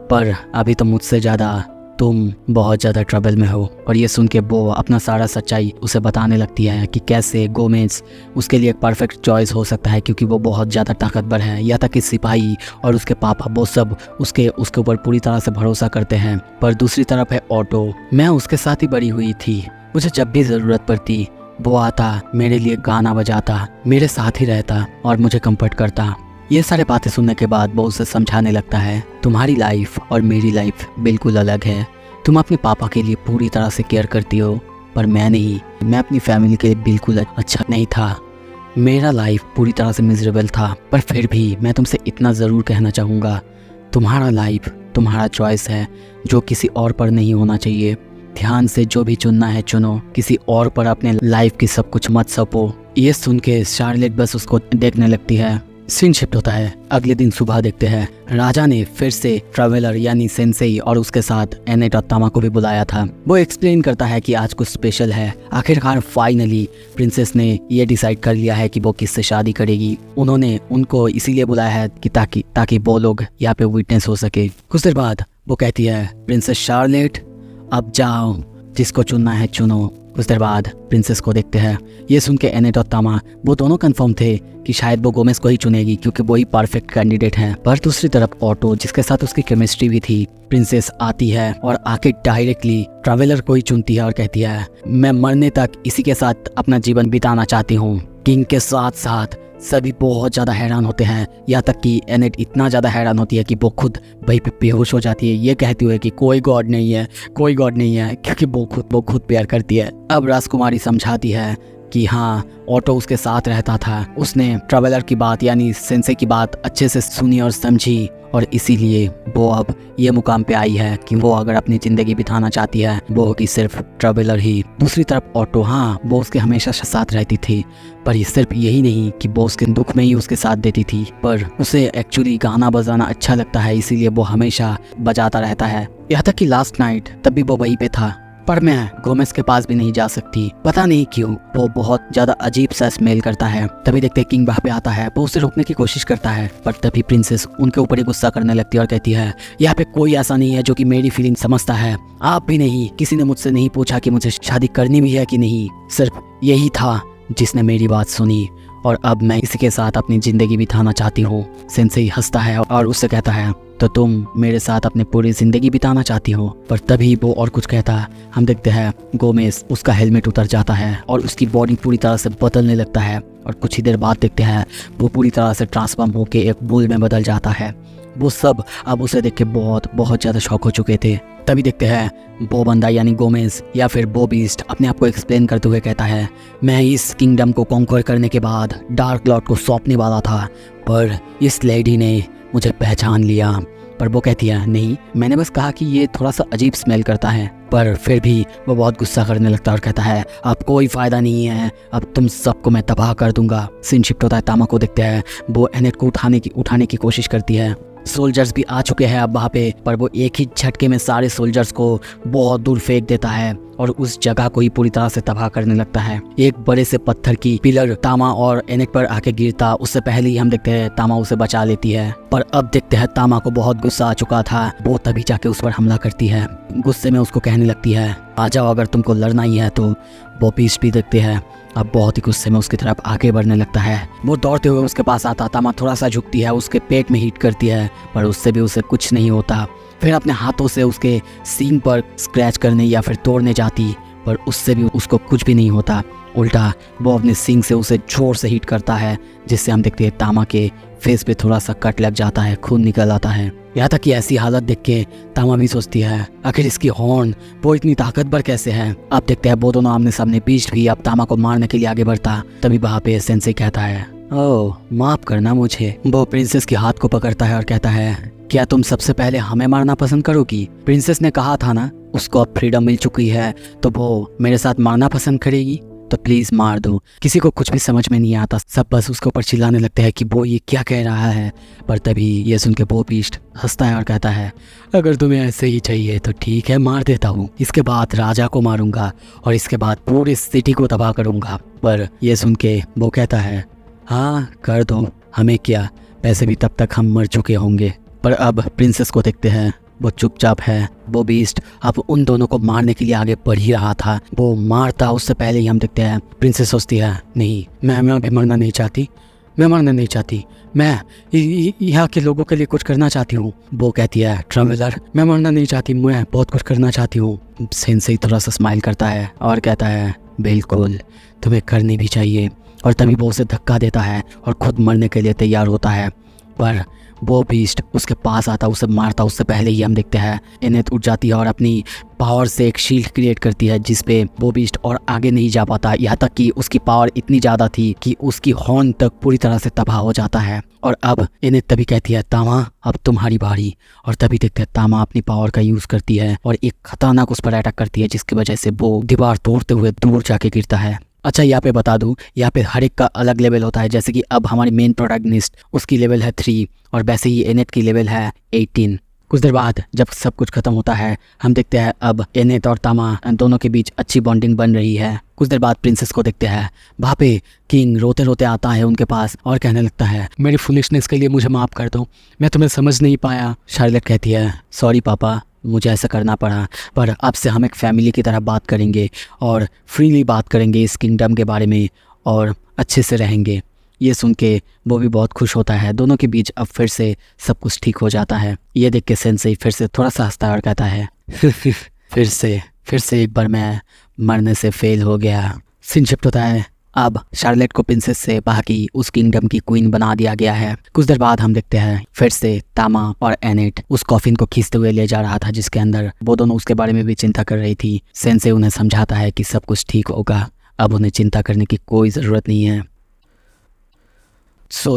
पर अभी तो मुझसे ज़्यादा तुम बहुत ज़्यादा ट्रबल में हो। और ये सुन के वो अपना सारा सच्चाई उसे बताने लगती है कि कैसे गोमेज उसके लिए एक परफेक्ट चॉइस हो सकता है क्योंकि वो बहुत ज़्यादा ताकतवर है। या तक कि सिपाही और उसके पापा वो सब उसके ऊपर पूरी तरह से भरोसा करते हैं। पर दूसरी तरफ है ऑटो, मैं उसके साथ ही बड़ी हुई थी। मुझे जब भी ज़रूरत पड़ती वो आता, मेरे लिए गाना बजाता, मेरे साथ ही रहता और मुझे कंफर्ट करता। ये सारे बातें सुनने के बाद वो उसे समझाने लगता है तुम्हारी लाइफ और मेरी लाइफ बिल्कुल अलग है। तुम अपने पापा के लिए पूरी तरह से केयर करती हो पर मैं नहीं। मैं अपनी फैमिली के लिए बिल्कुल अच्छा नहीं था। मेरा लाइफ पूरी तरह से मिजरेबल था। पर फिर भी मैं तुमसे इतना ज़रूर कहना चाहूँगा, तुम्हारा लाइफ तुम्हारा चॉइस है जो किसी और पर नहीं होना चाहिए। ध्यान से जो भी चुनना है चुनो, किसी और पर अपने लाइफ की सब कुछ मत सौंपो। ये सुन के शार्लेट बस उसको देखने लगती है। सीन शिफ्ट होता है। अगले दिन सुबह देखते हैं राजा ने फिर से ट्रैवलर यानी सेंसेई और उसके साथ एनेट और तामा को भी बुलाया था। वो एक्सप्लेन करता है कि आज कुछ स्पेशल है। आखिरकार फाइनली प्रिंसेस ने ये डिसाइड कर लिया है कि वो किससे शादी करेगी। उन्होंने उनको इसीलिए बुलाया है कि ताकि वो लोग यहाँ पे विटनेस हो सके। कुछ देर बाद वो कहती है प्रिंसेस शार्लेट अब जाओ, जिसको चुनना है चुनो। कुछ देर बाद प्रिंसेस को देखते हैं। ये सुन के एनेट और तामा वो दोनों कंफर्म थे कि शायद वो गोमेज को ही चुनेगी क्योंकि वो ही परफेक्ट कैंडिडेट हैं। पर दूसरी तरफ ऑटो, जिसके साथ उसकी केमिस्ट्री भी थी, प्रिंसेस आती है और आके डायरेक्टली ट्रैवलर को ही चुनती है और कहती है मैं मरने तक इसी के साथ अपना जीवन बिताना चाहती हूँ। किंग के साथ साथ सभी बहुत ज़्यादा हैरान होते हैं। यहाँ तक कि एनेट इतना ज़्यादा हैरान होती है कि वो खुद वहीं पे बेहोश हो जाती है, ये कहती हुए कि कोई गॉड नहीं है, कोई गॉड नहीं है, क्योंकि वो खुद प्यार करती है। अब राजकुमारी समझाती है कि हाँ ऑटो उसके साथ रहता था, उसने ट्रैवलर की बात यानी सेंसेई की बात अच्छे से सुनी और समझी और इसीलिए वो अब ये मुकाम पे आई है कि वो अगर अपनी ज़िंदगी बिताना चाहती है वो होगी सिर्फ ट्रैवलर ही। दूसरी तरफ ऑटो, हाँ वो उसके हमेशा साथ रहती थी। पर ये सिर्फ यही नहीं कि वो उसके दुख में ही उसके साथ देती थी, पर उसे एक्चुअली गाना बजाना अच्छा लगता है, इसीलिए वो हमेशा बजाता रहता है। यहाँ तक कि लास्ट नाइट तब भी वो वहीं पे था। पर मैं गोमेज के पास भी नहीं जा सकती, पता नहीं क्यों, वो बहुत ज्यादा अजीब सा स्मेल करता है। तभी देखते हैं किंग वहाँ पे आता है। वो उसे रोकने की कोशिश करता है पर तभी प्रिंसेस उनके ऊपर ही गुस्सा करने लगती है और कहती है यहाँ पे कोई ऐसा नहीं है जो कि मेरी फीलिंग समझता है। आप भी नहीं, किसी ने मुझसे नहीं पूछा कि मुझे शादी करनी भी है कि नहीं, सिर्फ यही था जिसने मेरी बात सुनी और अब मैं इसी के साथ अपनी जिंदगी बिताना चाहती हूँ। सेंसेई हंसता है और उससे कहता है तो तुम मेरे साथ अपनी पूरी ज़िंदगी बिताना चाहती हो। पर तभी वो और कुछ कहता है। हम देखते हैं गोमेज उसका हेलमेट उतर जाता है और उसकी बॉडी पूरी तरह से बदलने लगता है और कुछ ही देर बाद देखते हैं वो पूरी तरह से ट्रांसफॉर्म होकर एक बुल में बदल जाता है। वो सब अब उसे देख के बहुत ज़्यादा शॉक हो चुके थे। तभी देखते हैं वो बंदा यानी गोमेज या फिर वो बीस्ट अपने आप को एक्सप्लेन करते हुए कहता है, मैं इस किंगडम को कॉन्कर करने के बाद डार्क लॉर्ड को सौंपने वाला था, पर इस लेडी ने मुझे पहचान लिया। पर वो कहती है, नहीं, मैंने बस कहा कि ये थोड़ा सा अजीब स्मेल करता है। पर फिर भी वो बहुत गुस्सा करने लगता है और कहता है, अब कोई फ़ायदा नहीं है, अब तुम सबको मैं तबाह कर दूंगा। सीन शिफ्ट होता है, तामा को देखते हैं। वो एनेट को उठाने की कोशिश करती है। सोल्जर्स भी आ चुके हैं अब वहाँ पे, पर वो एक ही झटके में सारे सोल्जर्स को बहुत दूर फेंक देता है और उस जगह को ही पूरी तरह से तबाह करने लगता है। एक बड़े से पत्थर की पिलर तामा और एनेट पर आके गिरता, उससे पहले ही हम देखते हैं तामा उसे बचा लेती है। पर अब देखते हैं तामा को बहुत गुस्सा आ चुका था। वो तभी जाके उस पर हमला करती है। गुस्से में उसको कहने लगती है, आ जाओ, अगर तुमको लड़ना ही है तो। वो पीस भी देखते हैं अब बहुत ही गुस्से में उसकी तरफ आगे बढ़ने लगता है। वो दौड़ते हुए उसके पास आता। तामा थोड़ा सा झुकती है, उसके पेट में हिट करती है, पर उससे भी उसे कुछ नहीं होता। फिर अपने हाथों से उसके सींग पर स्क्रैच करने या फिर तोड़ने जाती, पर उससे भी उसको कुछ भी नहीं होता। उल्टा वो अपने सींग से उसे जोर से हिट करता है, जिससे हम देखते हैं तामा के फेस पे थोड़ा सा कट लग जाता है, खून निकल आता है। यहाँ तक कि ऐसी हालत देख के तामा भी सोचती है, आखिर इसकी हॉर्न वो इतनी ताकतवर कैसे है। अब देखते हैं वो दोनों आमने सामने। बीस्ट भी अब तामा को मारने के लिए आगे बढ़ता। तभी वहाँ पे सेंसेई कहता है, ओह माफ करना मुझे। वो प्रिंसेस के हाथ को पकड़ता है और कहता है, क्या तुम सबसे पहले हमें मारना पसंद करोगी? प्रिंसेस ने कहा था ना, उसको अब फ्रीडम मिल चुकी है तो वो मेरे साथ मारना पसंद करेगी, तो प्लीज मार दो। किसी को कुछ भी समझ में नहीं आता, सब बस उसके ऊपर चिल्लाने लगते हैं कि वो ये क्या कह रहा है। पर तभी ये सुन के वो बीस्ट हंसता है और कहता है, अगर तुम्हें ऐसे ही चाहिए तो ठीक है, मार देता हूँ। इसके बाद राजा को मारूंगा और इसके बाद पूरी सिटी को तबाह करूंगा। पर ये सुन के वो कहता है, हाँ कर दो, हमें क्या, वैसे भी तब तक हम मर चुके होंगे। पर अब प्रिंसेस को देखते हैं, वो चुपचाप है। वो बीस्ट अब उन दोनों को मारने के लिए आगे बढ़ ही रहा था। वो मारता उससे पहले ही हम देखते हैं प्रिंसेस सोचती है, नहीं, मैं अभी मरना नहीं चाहती, मैं मरना नहीं चाहती, मैं यहाँ के लोगों के लिए कुछ करना चाहती हूँ। वो कहती है, ट्रैवलर, मैं मरना नहीं चाहती, मैं बहुत कुछ करना चाहती हूँ। सेंसेई थोड़ा सा स्माइल करता है और कहता है, बिल्कुल, तुम्हें करनी भी चाहिए। और तभी वो उसे धक्का देता है और खुद मरने के लिए तैयार होता है। पर वो बीस्ट उसके पास आता, उसे मारता उससे पहले ही हम देखते हैं एनेट उठ जाती है और अपनी पावर से एक शील्ड क्रिएट करती है, जिसपे वो बीस्ट और आगे नहीं जा पाता। यहाँ तक कि उसकी पावर इतनी ज़्यादा थी कि उसकी हॉर्न तक पूरी तरह से तबाह हो जाता है। और अब एनेट तभी कहती है, तामा अब तुम्हारी बारी। और तभी देखते हैं तामा अपनी पावर का यूज़ करती है और एक खतरनाक उस पर अटैक करती है, जिसकी वजह से वो दीवार तोड़ते हुए दूर जाके गिरता है। अच्छा, यहाँ पे बता दूँ, यहाँ पे हर एक का अलग लेवल होता है। जैसे कि अब हमारी मेन प्रोटैगनिस्ट, उसकी लेवल है 3 और वैसे ही एनेट की लेवल है 18। कुछ देर बाद जब सब कुछ खत्म होता है, हम देखते हैं अब एनेट और तामा दोनों के बीच अच्छी बॉन्डिंग बन रही है। कुछ देर बाद प्रिंसेस को देखते हैं, वहाँ पे किंग रोते रोते आता है उनके पास और कहने लगता है, मेरी फुलिशनेस के लिए मुझे माफ़ कर दो, मैं तुम्हें समझ नहीं पाया। शार्लेट कहती है, सॉरी पापा, मुझे ऐसा करना पड़ा, पर अब से हम एक फैमिली की तरह बात करेंगे और फ्रीली बात करेंगे इस किंगडम के बारे में और अच्छे से रहेंगे। ये सुन के वो भी बहुत खुश होता है। दोनों के बीच अब फिर से सब कुछ ठीक हो जाता है। ये देख के सेंसेई फिर से थोड़ा सा हंसता है और कहता है, फिर से एक बार मैं मरने से फेल हो गया। सीन शिफ्ट होता है, अब शार्लेट को प्रिंसेस से बाकी उस किंगडम की क्वीन बना दिया गया है। कुछ देर बाद हम देखते हैं फिर से तामा और एनेट उस कॉफिन को खींचते हुए ले जा रहा था, जिसके अंदर वो दोनों उसके बारे में भी चिंता कर रही थी। सेंसेई उन्हें समझाता है कि सब कुछ ठीक होगा, अब उन्हें चिंता करने की कोई ज़रूरत नहीं है।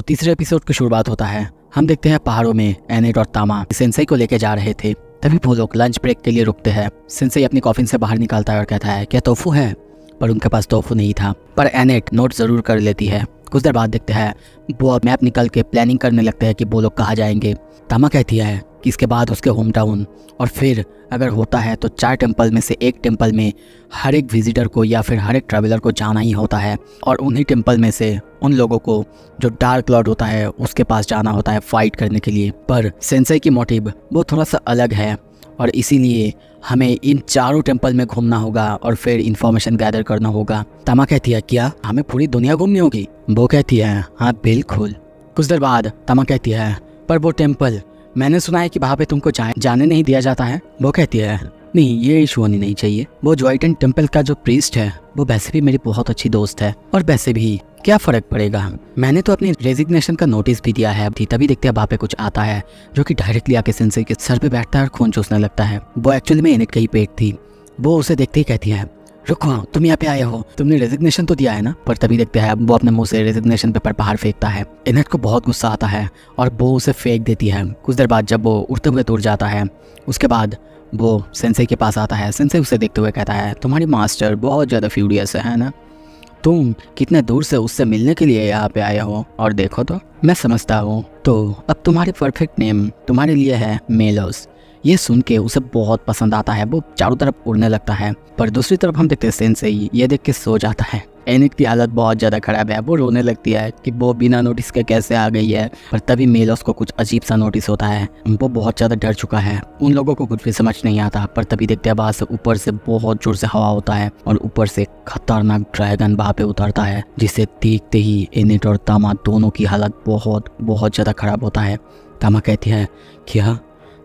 तीसरे एपिसोड की शुरुआत होता है। हम देखते हैं पहाड़ों में एनेट और तामा सेंसेई को लेके जा रहे थे। तभी वो लोग लंच ब्रेक के लिए रुकते हैं। सेंसेई अपनी कॉफिन से बाहर निकालता है और कहता है, क्या तोफू है? पर उनके पास तोफू नहीं था, पर एनेट नोट ज़रूर कर लेती है। कुछ देर बाद देखते हैं वो मैप निकल के प्लानिंग करने लगते हैं कि वो लोग कहाँ जाएंगे। तामा कहती है कि इसके बाद उसके होम टाउन, और फिर अगर होता है तो 4 टेम्पल में से एक टेम्पल में हर एक विजिटर को या फिर हर एक ट्रैवलर को जाना ही होता है, और उन्हीं टेम्पल में से उन लोगों को जो डार्क लॉर्ड होता है उसके पास जाना होता है फाइट करने के लिए। पर सेंसेई की मोटिव वो थोड़ा सा अलग है और इसीलिए हमें इन 4 टेम्पल में घूमना होगा और फिर इन्फॉर्मेशन गैदर करना होगा। तामा कहती है, क्या हमें पूरी दुनिया घूमनी होगी? वो कहती है, हाँ बिल्कुल। कुछ देर बाद तामा कहती है, पर वो टेम्पल मैंने सुना है कि वहाँ पे तुमको जाने नहीं दिया जाता है। वो कहती है नहीं, ये इशू होनी नहीं चाहिए। वो जॉयटन टेम्पल का जो प्रीस्ट है वो वैसे भी मेरी बहुत अच्छी दोस्त है, और वैसे भी क्या फर्क पड़ेगा। मैंने तो अपनी रेजिग्नेशन का नोटिस भी दिया है। तभी देखते हैं वहाँ पे कुछ आता है जो कि डायरेक्टली आके सेंसेई के सर पे बैठता है और खून चूसने लगता है। वो एक्चुअली में एनेट का ही पेट थी। वो उसे देखते ही कहती है रुको, तुम यहाँ पे आए हो, तुमने रेजिग्नेशन तो दिया है ना। पर तभी देखते हैं वो अपने मुंह से रेजिग्नेशन पेपर बाहर फेंकता है। एनेट को बहुत गुस्सा आता है और वो उसे फेंक देती है। कुछ देर बाद जब वो उड़ते हुए दूर जाता है, उसके बाद वो सेंसेई के पास आता है। सेंसेई उसे देखते हुए कहता है तुम्हारी मास्टर बहुत ज़्यादा फ्यूरियस है ना, तुम कितने दूर से उससे मिलने के लिए यहाँ पे आए हो। और देखो तो मैं समझता हूँ, तो अब तुम्हारी परफेक्ट नेम तुम्हारे लिए है मेलोस। ये सुन के उसे बहुत पसंद आता है। वो चारों तरफ उड़ने लगता है। पर दूसरी तरफ हम देखते हैं सेंसेई ये देख के सो जाता है। एनिट की हालत बहुत ज़्यादा खराब है। वो रोने लगती है कि वो बिना नोटिस के कैसे आ गई है। पर तभी मेलोस को कुछ अजीब सा नोटिस होता है। वो बहुत ज़्यादा डर चुका है। उन लोगों को कुछ भी समझ नहीं आता। पर तभी देखते हैं वहाँ से ऊपर से बहुत जोर से हवा होता है और ऊपर से खतरनाक ड्रैगन वहाँ पे उतरता है, जिसे देखते ही एनिट और तामा दोनों की हालत बहुत बहुत ज़्यादा खराब होता है। तामा कहती है क्या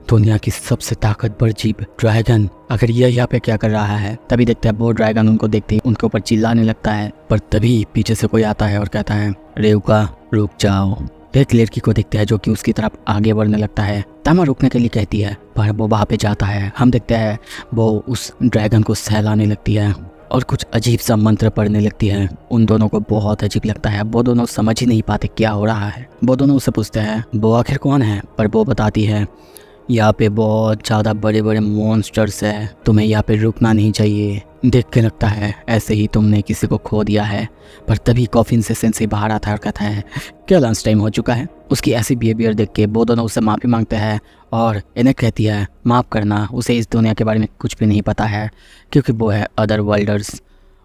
दुनिया की सबसे ताकतवर जीव ड्रैगन अगर ये यहाँ पे क्या कर रहा है। तभी देखते हैं वो ड्रैगन उनको देखते ही उनके ऊपर चिल्लाने लगता है। पर तभी पीछे से कोई आता है और कहता है रेउका रुक जाओ। एक लड़की को देखते हैं जो कि उसकी तरफ आगे बढ़ने लगता है। तामा रुकने के लिए कहती है पर वो वहाँ पे जाता है। हम देखते हैं वो उस ड्रैगन को सहलाने लगती है और कुछ अजीब सा मंत्र पढ़ने लगती है। उन दोनों को बहुत अजीब लगता है। वो दोनों समझ ही नहीं पाते क्या हो रहा है। वो दोनों उससे पूछते हैं वो आखिर कौन है। पर वो बताती है यहाँ पे बहुत ज़्यादा बड़े बड़े मॉन्स्टर्स है, तुम्हें यहाँ पे रुकना नहीं चाहिए। देख के लगता है ऐसे ही तुमने किसी को खो दिया है। पर तभी कॉफिन से सेंसेई बाहर आता है और कहता है क्या लंच टाइम हो चुका है। उसकी ऐसी बिहेवियर देख के वो दोनों उससे माफ़ी मांगते हैं और एनेट कहती है माफ़ करना, उसे इस दुनिया के बारे में कुछ भी नहीं पता है क्योंकि वो है अदर वर्ल्डर्स।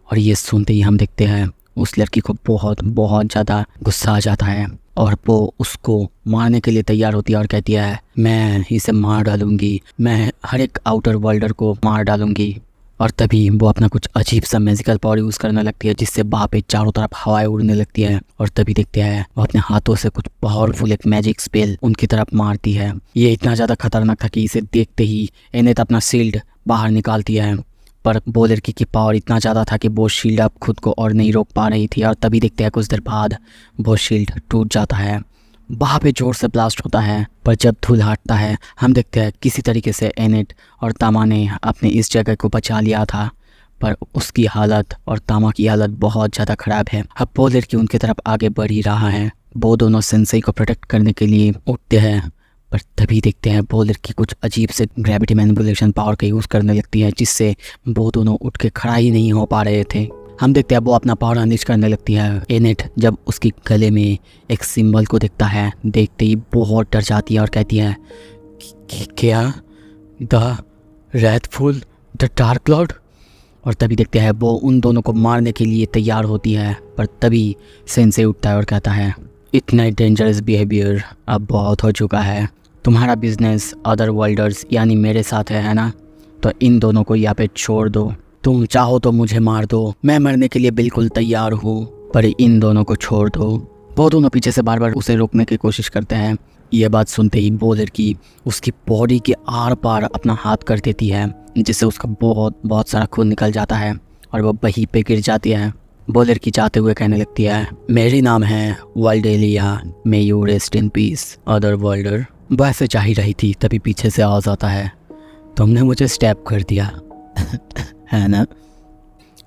और ये सुनते ही हम देखते हैं उस लड़की को बहुत बहुत ज़्यादा गुस्सा आ जाता है और वो उसको मारने के लिए तैयार होती है और कहती है मैं इसे मार डालूंगी, मैं हर एक आउटर वर्ल्डर को मार डालूंगी। और तभी वो अपना कुछ अजीब सा मैजिकल पावर यूज़ करने लगती है जिससे वहाँ पे चारों तरफ हवाएं उड़ने लगती है। और तभी देखते हैं वो अपने हाथों से कुछ पावरफुल एक मैजिक स्पेल उनकी तरफ मारती है। ये इतना ज़्यादा खतरनाक था कि इसे देखते ही एनेट अपना शील्ड बाहर निकालती है। पर वो लड़की की पावर इतना ज़्यादा था कि वो शील्ड अब खुद को और नहीं रोक पा रही थी। और तभी देखते हैं कुछ देर बाद वो शील्ड टूट जाता है। वहाँ पे जोर से ब्लास्ट होता है। पर जब धूल हटता है हम देखते हैं किसी तरीके से एनेट और तामा ने अपने इस जगह को बचा लिया था। पर उसकी हालत और तामा की हालत बहुत ज़्यादा ख़राब है। अब वो लड़की उनकी तरफ आगे बढ़ ही रहा है। वो दोनों सेंसेई को प्रोटेक्ट करने के लिए उठते हैं। पर तभी देखते हैं वो लड़की कुछ अजीब से ग्रेविटी मैनिपुलेशन पावर का यूज़ करने लगती है जिससे वो दोनों उठ के खड़ा ही नहीं हो पा रहे थे। हम देखते हैं वो अपना पावर अनलीश करने लगती है। एनेट जब उसकी गले में एक सिंबल को देखता है, देखते ही बहुत डर जाती है और कहती है क्या द रेडफुल द डार्क क्लाउड। और तभी देखते हैं वो उन दोनों को मारने के लिए तैयार होती है। पर तभी सेंसेई उठता है और कहता है इतना डेंजरस बिहेवियर अब बहुत हो चुका है। तुम्हारा बिजनेस अदर वर्ल्डर्स यानी मेरे साथ है ना, तो इन दोनों को यहाँ पे छोड़ दो। तुम चाहो तो मुझे मार दो, मैं मरने के लिए बिल्कुल तैयार हूँ, पर इन दोनों को छोड़ दो। वो दोनों पीछे से बार बार उसे रोकने की कोशिश करते हैं। ये बात सुनते ही वो लड़की उसकी बॉडी के आर पार अपना हाथ कर देती है जिससे उसका बहुत सारा खून निकल जाता है और वो वहीं पे गिर जाती है। वो लड़की जाते हुए कहने लगती है मेरी नाम है Valdelia, may you rest in peace other worlder. वो ऐसे चाह ही रही थी तभी पीछे से आवाज़ आता है तुमने मुझे स्टैप कर दिया है ना,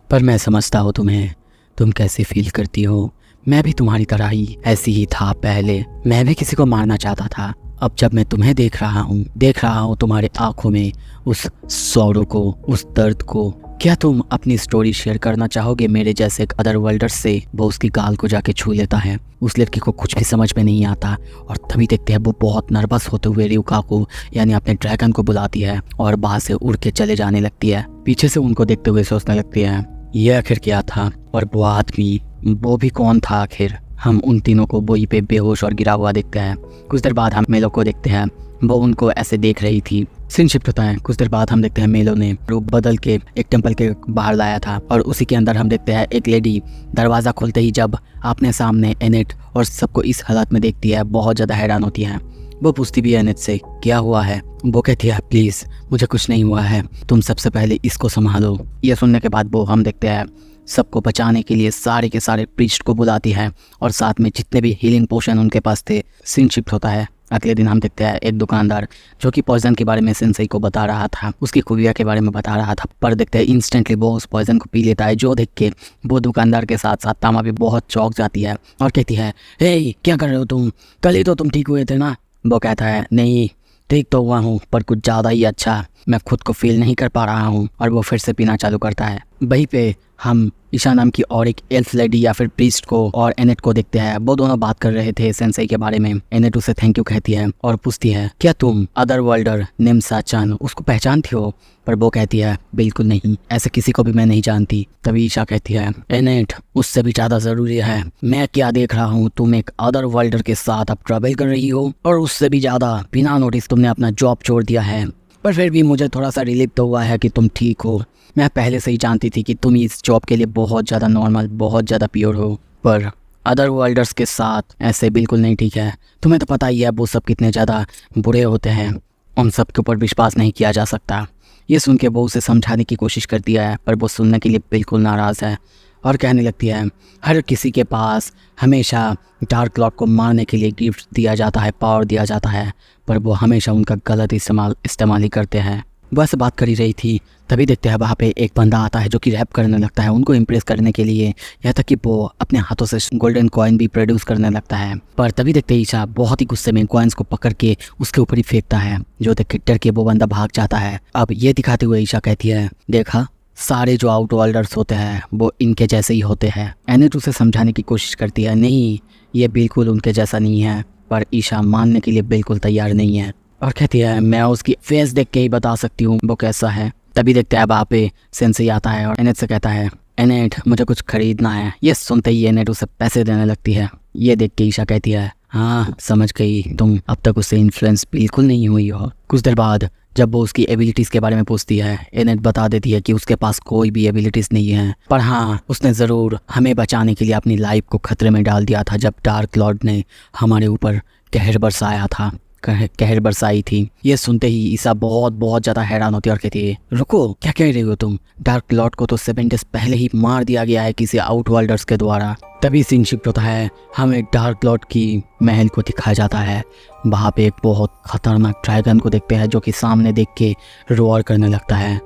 पर मैं समझता हूँ तुम्हें, तुम कैसे फील करती हो। मैं भी तुम्हारी तरह ही ऐसी ही था पहले, मैं भी किसी को मारना चाहता था। अब जब मैं तुम्हें देख रहा हूँ तुम्हारे आंखों में उस सौरों को, उस दर्द को। क्या तुम अपनी स्टोरी शेयर करना चाहोगे मेरे जैसे एक अदर वर्ल्डर से। वो उसकी गाल को जाके छू लेता है। उस लड़की को कुछ भी समझ में नहीं आता और तभी देखते हैं वो बहुत नर्वस होते हुए रियुका को यानी अपने ड्रैगन को बुलाती है और वहाँ से उड़ के चले जाने लगती है। पीछे से उनको देखते हुए सोचने लगती है ये आखिर क्या था और वो आदमी वो भी कौन था आखिर। हम उन तीनों को वहीं पे बेहोश और गिरा हुआ देखते हैं। कुछ देर बाद हम मेलो को देखते हैं, वो उनको ऐसे देख रही थी। सीन शिफ्ट होता है। कुछ देर बाद हम देखते हैं मेलो ने रूप बदल के एक टेंपल के बाहर लाया था और उसी के अंदर हम देखते हैं एक लेडी दरवाज़ा खोलते ही जब अपने सामने एनेट और सबको इस हालत में देखती है बहुत ज़्यादा हैरान होती है। वो पूछती भी है एनेट से क्या हुआ है। वो कहती है प्लीज़ मुझे कुछ नहीं हुआ है, तुम सबसे पहले इसको संभालो। ये सुनने के बाद वो हम देखते हैं सबको बचाने के लिए सारे के सारे प्रीस्ट को बुलाती है और साथ में जितने भी हीलिंग पोशन उनके पास थे सीन शिफ्ट होता है। अगले दिन हम देखते हैं एक दुकानदार जो कि पॉइजन के बारे में सेंसेई को बता रहा था, उसकी खूबियाँ के बारे में बता रहा था, पर देखते हैं इंस्टेंटली वो उस पॉइजन को पी लेता है, जो देख के वो दुकानदार के साथ साथ तामा भी बहुत चौंक जाती है और कहती है हे क्या कर रहे हो तुम, कल ही तो तुम ठीक हुए थे ना। वो कहता है नहीं ठीक तो हुआ हूँ पर कुछ ज़्यादा ही अच्छा, मैं खुद को फील नहीं कर पा रहा हूँ। और वो फिर से पीना चालू करता है। वहीं पे हम ईशा नाम की और एक एल्फ लेडी या फिर प्रीस्ट को और एनेट को देखते हैं। वो दोनों बात कर रहे थे सेंसेई के बारे में। एनेट उसे थैंक यू कहती है और पूछती है क्या तुम अदर वर्ल्डर निम्सा-चान उसको पहचानती हो। पर वो कहती है बिल्कुल नहीं, ऐसे किसी को भी मैं नहीं जानती। तभी ईशा कहती है एनेट उससे भी ज़्यादा ज़रूरी है, मैं क्या देख रहा हूँ तुम एक अदर वर्ल्डर के साथ अब ट्रैवल कर रही हो और उससे भी ज़्यादा बिना नोटिस तुमने अपना जॉब छोड़ दिया है। पर फिर भी मुझे थोड़ा सा रिलीफ तो हुआ है कि तुम ठीक हो। मैं पहले से ही जानती थी कि तुम इस जॉब के लिए बहुत ज़्यादा नॉर्मल बहुत ज़्यादा प्योर हो, पर अदर वर्ल्डर्स के साथ ऐसे बिल्कुल नहीं ठीक है। तुम्हें तो पता ही है वो सब कितने ज़्यादा बुरे होते हैं, उन सब के ऊपर विश्वास नहीं किया जा सकता। ये सुन के वो उसे समझाने की कोशिश करती है पर वो सुनने के लिए बिल्कुल नाराज़ है और कहने लगती है हर किसी के पास हमेशा डार्क लॉर्ड को मारने के लिए गिफ्ट दिया जाता है, पावर दिया जाता है, पर वो हमेशा उनका गलत इस्तेमाल ही करते हैं। बस बात कर ही रही थी तभी देखते हैं वहाँ पे एक बंदा आता है जो कि रैप करने लगता है उनको इम्प्रेस करने के लिए, यहाँ तक कि वो अपने हाथों से गोल्डन कॉइन भी प्रोड्यूस करने लगता है। पर तभी देखते ईशा बहुत ही गुस्से में कॉइन्स को पकड़ के उसके ऊपर ही फेंकता है, जो देख के डर के वो बंदा भाग जाता है। अब ये दिखाते हुए ईशा कहती है देखा सारे जो आउटवर्ल्डर्स होते हैं वो इनके जैसे ही होते हैं। एनेट उसे समझाने की कोशिश करती है नहीं ये बिल्कुल उनके जैसा नहीं है, पर ईशा मानने के लिए बिल्कुल तैयार नहीं है और कहती है मैं उसकी फेस देख के ही बता सकती हूँ वो कैसा है। तभी देखते हैं वहाँ पे सेंसेई आता है और एनेट से कहता है एनेट मुझे कुछ खरीदना है। ये सुनते ही एनेट उसे पैसे देने लगती है। ये देख के ईशा कहती है हाँ समझ गई, तुम अब तक उससे इन्फ्लुएंस बिल्कुल नहीं हुई हो। कुछ देर बाद जब वो उसकी एबिलिटीज़ के बारे में पूछती है एनेट बता देती है कि उसके पास कोई भी एबिलिटीज़ नहीं है, पर हाँ उसने ज़रूर हमें बचाने के लिए अपनी लाइफ को खतरे में डाल दिया था जब डार्क लॉर्ड ने हमारे ऊपर कहर बरसाया था, कहर बरसाई थी। ये सुनते ही ईशा बहुत ज़्यादा हैरान होती है और कहती है रुको क्या कह रही हो तुम, डार्क लॉर्ड को तो 7 डेज पहले ही मार दिया गया है किसी आउटवर्ल्डर्स के द्वारा। तभी सीन शिफ्ट होता है, हमें डार्क लॉर्ड की महल को दिखाया जाता है। वहाँ पे एक बहुत खतरनाक ड्रैगन को देखते हैं जो कि सामने देख के रोअर करने लगता है,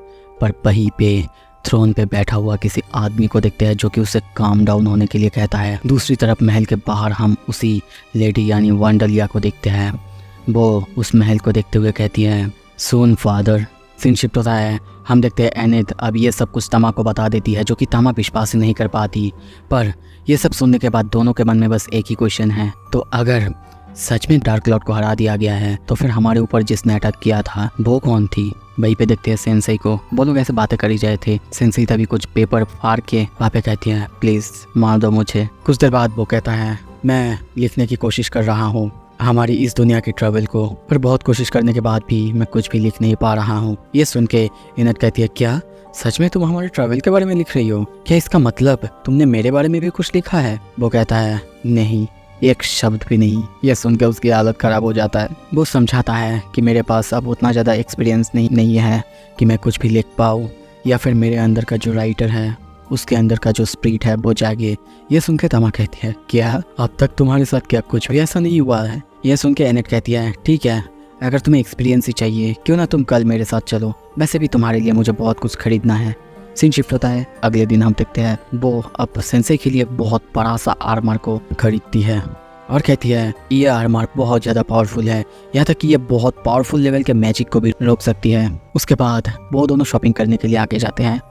पर वहीं पे थ्रोन पे बैठा हुआ किसी आदमी को देखते हैं जो कि उसे काम डाउन होने के लिए कहता है। दूसरी तरफ महल के बाहर हम उसी लेडी यानी वंडलिया को देखते हैं। वो उस महल को देखते हुए कहती है सून फादर। सीन शिफ्ट होता है, हम देखते हैं एनेट अब ये सब कुछ तमा को बता देती है जो कि तमा विश्वास ही नहीं कर पाती। पर ये सब सुनने के बाद दोनों के मन में बस एक ही क्वेश्चन है, तो अगर सच में डार्क लॉर्ड को हरा दिया गया है तो फिर हमारे ऊपर जिसने अटैक किया था वो कौन थी। वहीं पे देखते हैं सेंसेई को, वो लोग ऐसे बातें करी जाए थे। सेंसेई तभी कुछ पेपर फाड़ के वहाँ पे कहती है प्लीज़ मार दो मुझे। कुछ देर बाद वो कहता है मैं लिखने की कोशिश कर रहा हूँ हमारी इस दुनिया की ट्रैवल को, पर बहुत कोशिश करने के बाद भी मैं कुछ भी लिख नहीं पा रहा हूँ। ये सुन के एनेट कहती है क्या सच में तुम हमारे ट्रैवल के बारे में लिख रही हो, क्या इसका मतलब तुमने मेरे बारे में भी कुछ लिखा है। वो कहता है नहीं एक शब्द भी नहीं। ये सुन के उसकी हालत ख़राब हो जाता है। वो समझाता है कि मेरे पास अब उतना ज़्यादा एक्सपीरियंस नहीं है कि मैं कुछ भी लिख पाऊँ या फिर मेरे अंदर का जो राइटर है उसके अंदर का जो स्पिरिट है वो जागे। ये सुन के तमा कहती है क्या अब तक तुम्हारे साथ क्या कुछ भी ऐसा नहीं हुआ है। ये सुन के एनेट कहती है ठीक है अगर तुम्हें एक्सपीरियंस ही चाहिए क्यों ना तुम कल मेरे साथ चलो, वैसे भी तुम्हारे लिए मुझे बहुत कुछ खरीदना है। सीन शिफ्ट होता है, अगले दिन हम देखते हैं वो अब सेंसेई के लिए बहुत बड़ा सा आर्मर को खरीदती है और कहती है ये आर्मर बहुत ज़्यादा पावरफुल है, यहाँ तक कि ये बहुत पावरफुल लेवल के मैजिक को भी रोक सकती है। उसके बाद वो दोनों शॉपिंग करने के लिए आगे जाते हैं।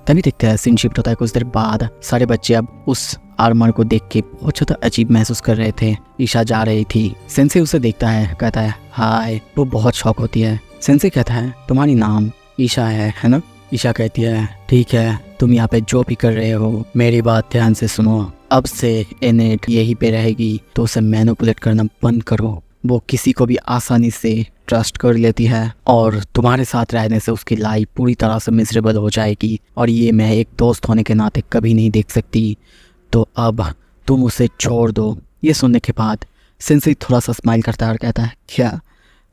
तभी देखते हैं सीन शिफ्ट होता है, कुछ देर बाद सारे बच्चे अब उस आर्मर को देख के बहुत ज़्यादा अजीब महसूस कर रहे थे। ईशा जा रही थी, सेंसेई उसे देखता है, कहता है हाय। वो बहुत शॉक होती है। सेंसेई कहता है तुम्हारी नाम ईशा है ना। ईशा कहती है ठीक है तुम यहाँ पे जो भी कर रहे हो मेरी बात ध्यान से सुनो, अब से एनेट यहीं पे रहेगी तो उसे मैनिपुलेट करना बंद करो। वो किसी को भी आसानी से ट्रस्ट कर लेती है और तुम्हारे साथ रहने से उसकी लाइफ पूरी तरह से मिजरेबल हो जाएगी और ये मैं एक दोस्त होने के नाते कभी नहीं देख सकती, तो अब तुम उसे छोड़ दो। ये सुनने के बाद सेंसेई थोड़ा सा स्माइल करता है और कहता है, क्या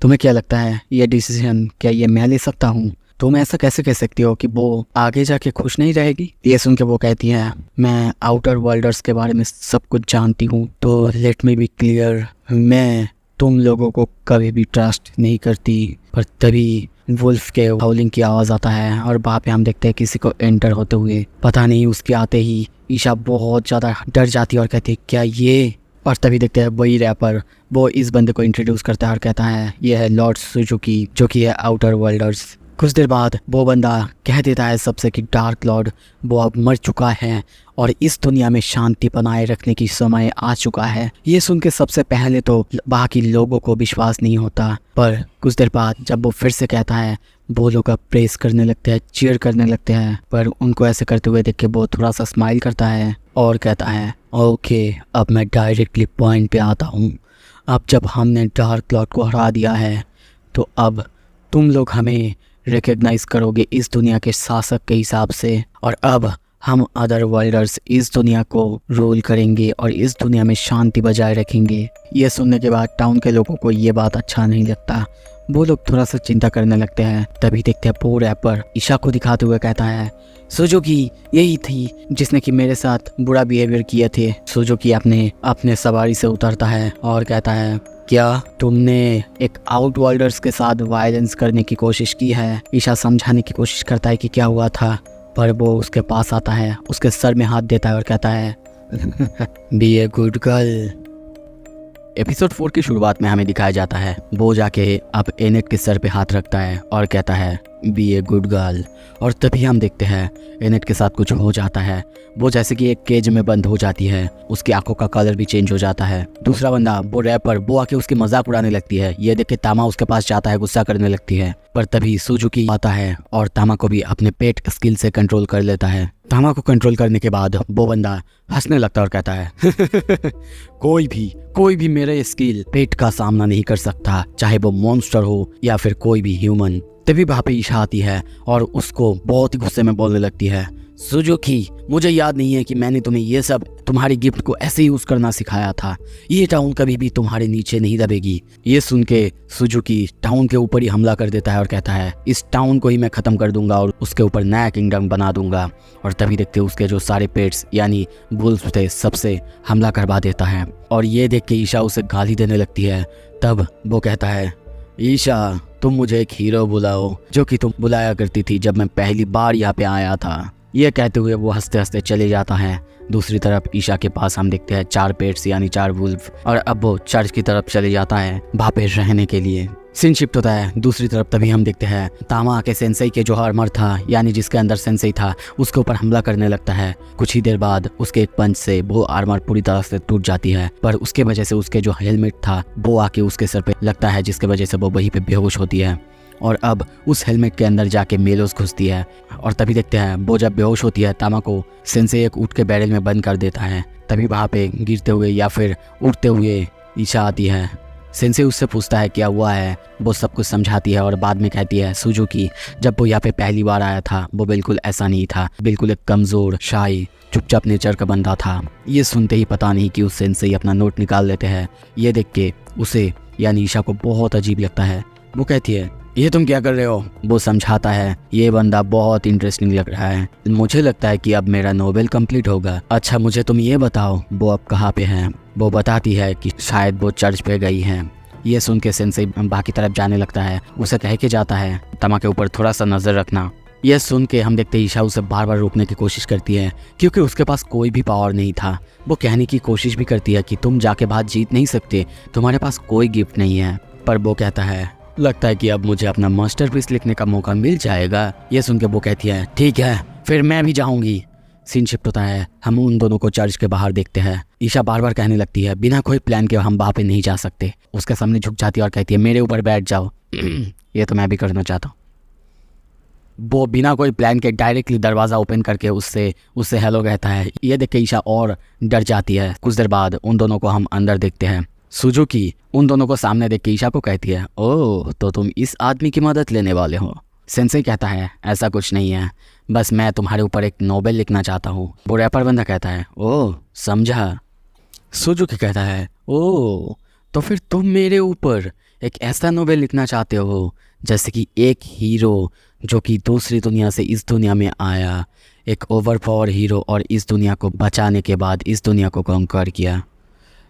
तुम्हें क्या लगता है ये डिसीजन क्या ये मैं ले सकता हूँ? तुम ऐसा कैसे कह सकती हो कि वो आगे जाके खुश नहीं रहेगी? ये सुन के वो कहती है, मैं आउटर वर्ल्डर्स के बारे में सब कुछ जानती हूँ, तो लेट मी बी क्लियर, मैं तुम लोगों को कभी भी ट्रस्ट नहीं करती। पर तभी वुल्फ के हाउलिंग की आवाज़ आता है और वहाँ पे हम देखते हैं किसी को एंटर होते हुए। पता नहीं उसके आते ही ईशा बहुत ज़्यादा डर जाती है और कहती है, क्या ये? और तभी देखते हैं वही रैपर वो इस बंदे को इंट्रोड्यूस करता है और कहता है, ये है लॉर्ड सुजुकी, जो कि है आउटर वर्ल्डर्स। कुछ देर बाद वो बंदा कह देता है सबसे कि डार्क लॉर्ड वो अब मर चुका है और इस दुनिया में शांति बनाए रखने की समय आ चुका है। ये सुन के सबसे पहले तो बाकी लोगों को विश्वास नहीं होता, पर कुछ देर बाद जब वो फिर से कहता है, वो लोग अब प्रेस करने लगते हैं, चीयर करने लगते हैं। पर उनको ऐसे करते हुए देख के वो थोड़ा सा स्माइल करता है और कहता है, ओके अब मैं डायरेक्टली पॉइंट पे आता हूँ। अब जब हमने डार्क लॉर्ड को हरा दिया है तो अब तुम लोग हमें रिकग्नाइज करोगे इस दुनिया के शासक के हिसाब से, और अब हम अदर वर्ल्डर्स इस दुनिया को रूल करेंगे और इस दुनिया में शांति बजाय रखेंगे। ये सुनने के बाद टाउन के लोगों को ये बात अच्छा नहीं लगता, वो लोग थोड़ा सा चिंता करने लगते हैं। तभी देखते हैं वो रैपर ईशा को दिखाते हुए कहता है, सुजुकी यही थी जिसने कि मेरे साथ बुरा बिहेवियर किए थे। सुजुकी अपने सवारी से उतरता है और कहता है, क्या तुमने एक आउटवर्ल्डर्स के साथ वायलेंस करने की कोशिश की है? ईशा समझाने की कोशिश करता है कि क्या हुआ था, पर वो उसके पास आता है, उसके सर में हाथ देता है और कहता है, be a good girl. Episode 4 की शुरुआत में हमें दिखाया जाता है वो जाके अब एनेट के सर पे हाथ रखता है और कहता है, बी ए गुड गर्ल। और तभी हम देखते हैं एनेट के साथ कुछ हो जाता है। वो जैसे कि एक केज में बंद हो जाती है, उसकी आंखों का कलर भी चेंज हो जाता है। दूसरा बंदा वो रैपर वो आके उसकी मजाक उड़ाने लगती है। ये देख के तामा उसके पास जाता है, गुस्सा करने लगती है। पर तभी सुजुकी आता है और तामा को भी अपने पेट स्किल से कंट्रोल कर लेता है। तामा को कंट्रोल करने के बाद वो बंदा हंसने लगता है और कहता है, कोई भी मेरे स्किल पेट का सामना नहीं कर सकता, चाहे वो मॉन्स्टर हो या फिर कोई भी ह्यूमन। तभी वहाँ पे ईशा आती है और उसको बहुत ही गुस्से में बोलने लगती है, सुजुकी मुझे याद नहीं है कि मैंने तुम्हें ये सब तुम्हारी गिफ्ट को ऐसे यूज करना सिखाया था। ये टाउन कभी भी तुम्हारे नीचे नहीं दबेगी। ये सुन के सुजुकी टाउन के ऊपर ही हमला कर देता है और कहता है, इस टाउन को ही मैं खत्म कर दूंगा और उसके ऊपर नया किंगडम बना दूंगा। और तभी देखते उसके जो सारे पेट्स यानी वुल्फ थे सबसे हमला करवा देता है। और ये देख के ईशा उसे गाली देने लगती है। तब वो कहता है, ईशा तुम मुझे एक हीरो बुलाओ, जो कि तुम बुलाया करती थी जब मैं पहली बार यहाँ पे आया था। ये कहते हुए वो हंसते हंसते चले जाता है। दूसरी तरफ ईशा के पास हम देखते हैं 4 पेट्स यानी 4 वुल्फ, और अब वो चर्च की तरफ चले जाता है वहाँ पे रहने के लिए। सीन शिफ्ट होता है दूसरी तरफ। तभी हम देखते हैं तामा के सेंसेई के जो आर्मर था यानी जिसके अंदर सेंसेई था उसके ऊपर हमला करने लगता है। कुछ ही देर बाद उसके एक पंच से वो आर्मर पूरी तरह से टूट जाती है, पर उसके वजह से उसके जो हेलमेट था वो आके उसके सर पे लगता है, जिसके वजह से वो वहीं पे बेहोश होती है। और अब उस हेलमेट के अंदर जाके मेलोस घुसती है। और तभी देखते हैं वो जब बेहोश होती है तामा को सेंसेई एक ऊँट के बैरल में बंद कर देता है। तभी वहाँ पे गिरते हुए या फिर उड़ते हुए ईशा आती है। सेंसेई उससे पूछता है क्या हुआ है, वो सब कुछ समझाती है और बाद में कहती है, सुजुकी जब वो यहाँ पे पहली बार आया था वो बिल्कुल ऐसा नहीं था, बिल्कुल एक कमज़ोर शाई चुपचाप नेचर का बंदा था। ये सुनते ही पता नहीं कि उस सेंसेई अपना नोट निकाल लेते हैं। ये देख के उसे यानी ईशा को बहुत अजीब लगता है। वो कहती है, ये तुम क्या कर रहे हो? वो समझाता है, ये बंदा बहुत इंटरेस्टिंग लग रहा है, मुझे लगता है कि अब मेरा नोवेल कंप्लीट होगा। अच्छा मुझे तुम ये बताओ वो अब कहाँ पे हैं? वो बताती है कि शायद वो चर्च पे गई हैं। ये सुन के सेंसेई बाकी तरफ जाने लगता है। उसे कह के जाता है, तामा के ऊपर थोड़ा सा नजर रखना। यह सुन के हम देखते ईशा उसे बार बार रोकने की कोशिश करती है, क्योंकि उसके पास कोई भी पावर नहीं था। वो कहने की कोशिश भी करती है कि तुम जाके बात जीत नहीं सकते, तुम्हारे पास कोई गिफ्ट नहीं है। पर वो कहता है, लगता है कि अब मुझे अपना मास्टरपीस लिखने का मौका मिल जाएगा। ये सुन के वो कहती है, ठीक है फिर मैं भी जाऊंगी। सीन शिफ्ट होता है, हम उन दोनों को चर्च के बाहर देखते हैं। ईशा बार बार कहने लगती है, बिना कोई प्लान के हम वहाँ पे नहीं जा सकते। उसके सामने झुक जाती है और कहती है, मेरे ऊपर बैठ जाओ। ये तो मैं भी करना चाहता हूँ। वो बिना कोई प्लान के डायरेक्टली दरवाज़ा ओपन करके उससे हेलो कहता है। ये देख के ईशा और डर जाती है। कुछ देर बाद उन दोनों को हम अंदर देखते हैं। सुजुकी उन दोनों को सामने देख के ईशा को कहती है, ओह तो तुम इस आदमी की मदद लेने वाले हो। सेंसेई कहता है, ऐसा कुछ नहीं है, बस मैं तुम्हारे ऊपर एक नोवेल लिखना चाहता हूँ। वो रैपर बंदा कहता है, ओह समझा। सुजुकी कहता है, ओह तो फिर तुम मेरे ऊपर एक ऐसा नोवेल लिखना चाहते हो जैसे कि एक हीरो जो कि दूसरी दुनिया से इस दुनिया में आया, एक ओवरपावर हीरो, और इस दुनिया को बचाने के बाद इस दुनिया को कॉन्कर किया।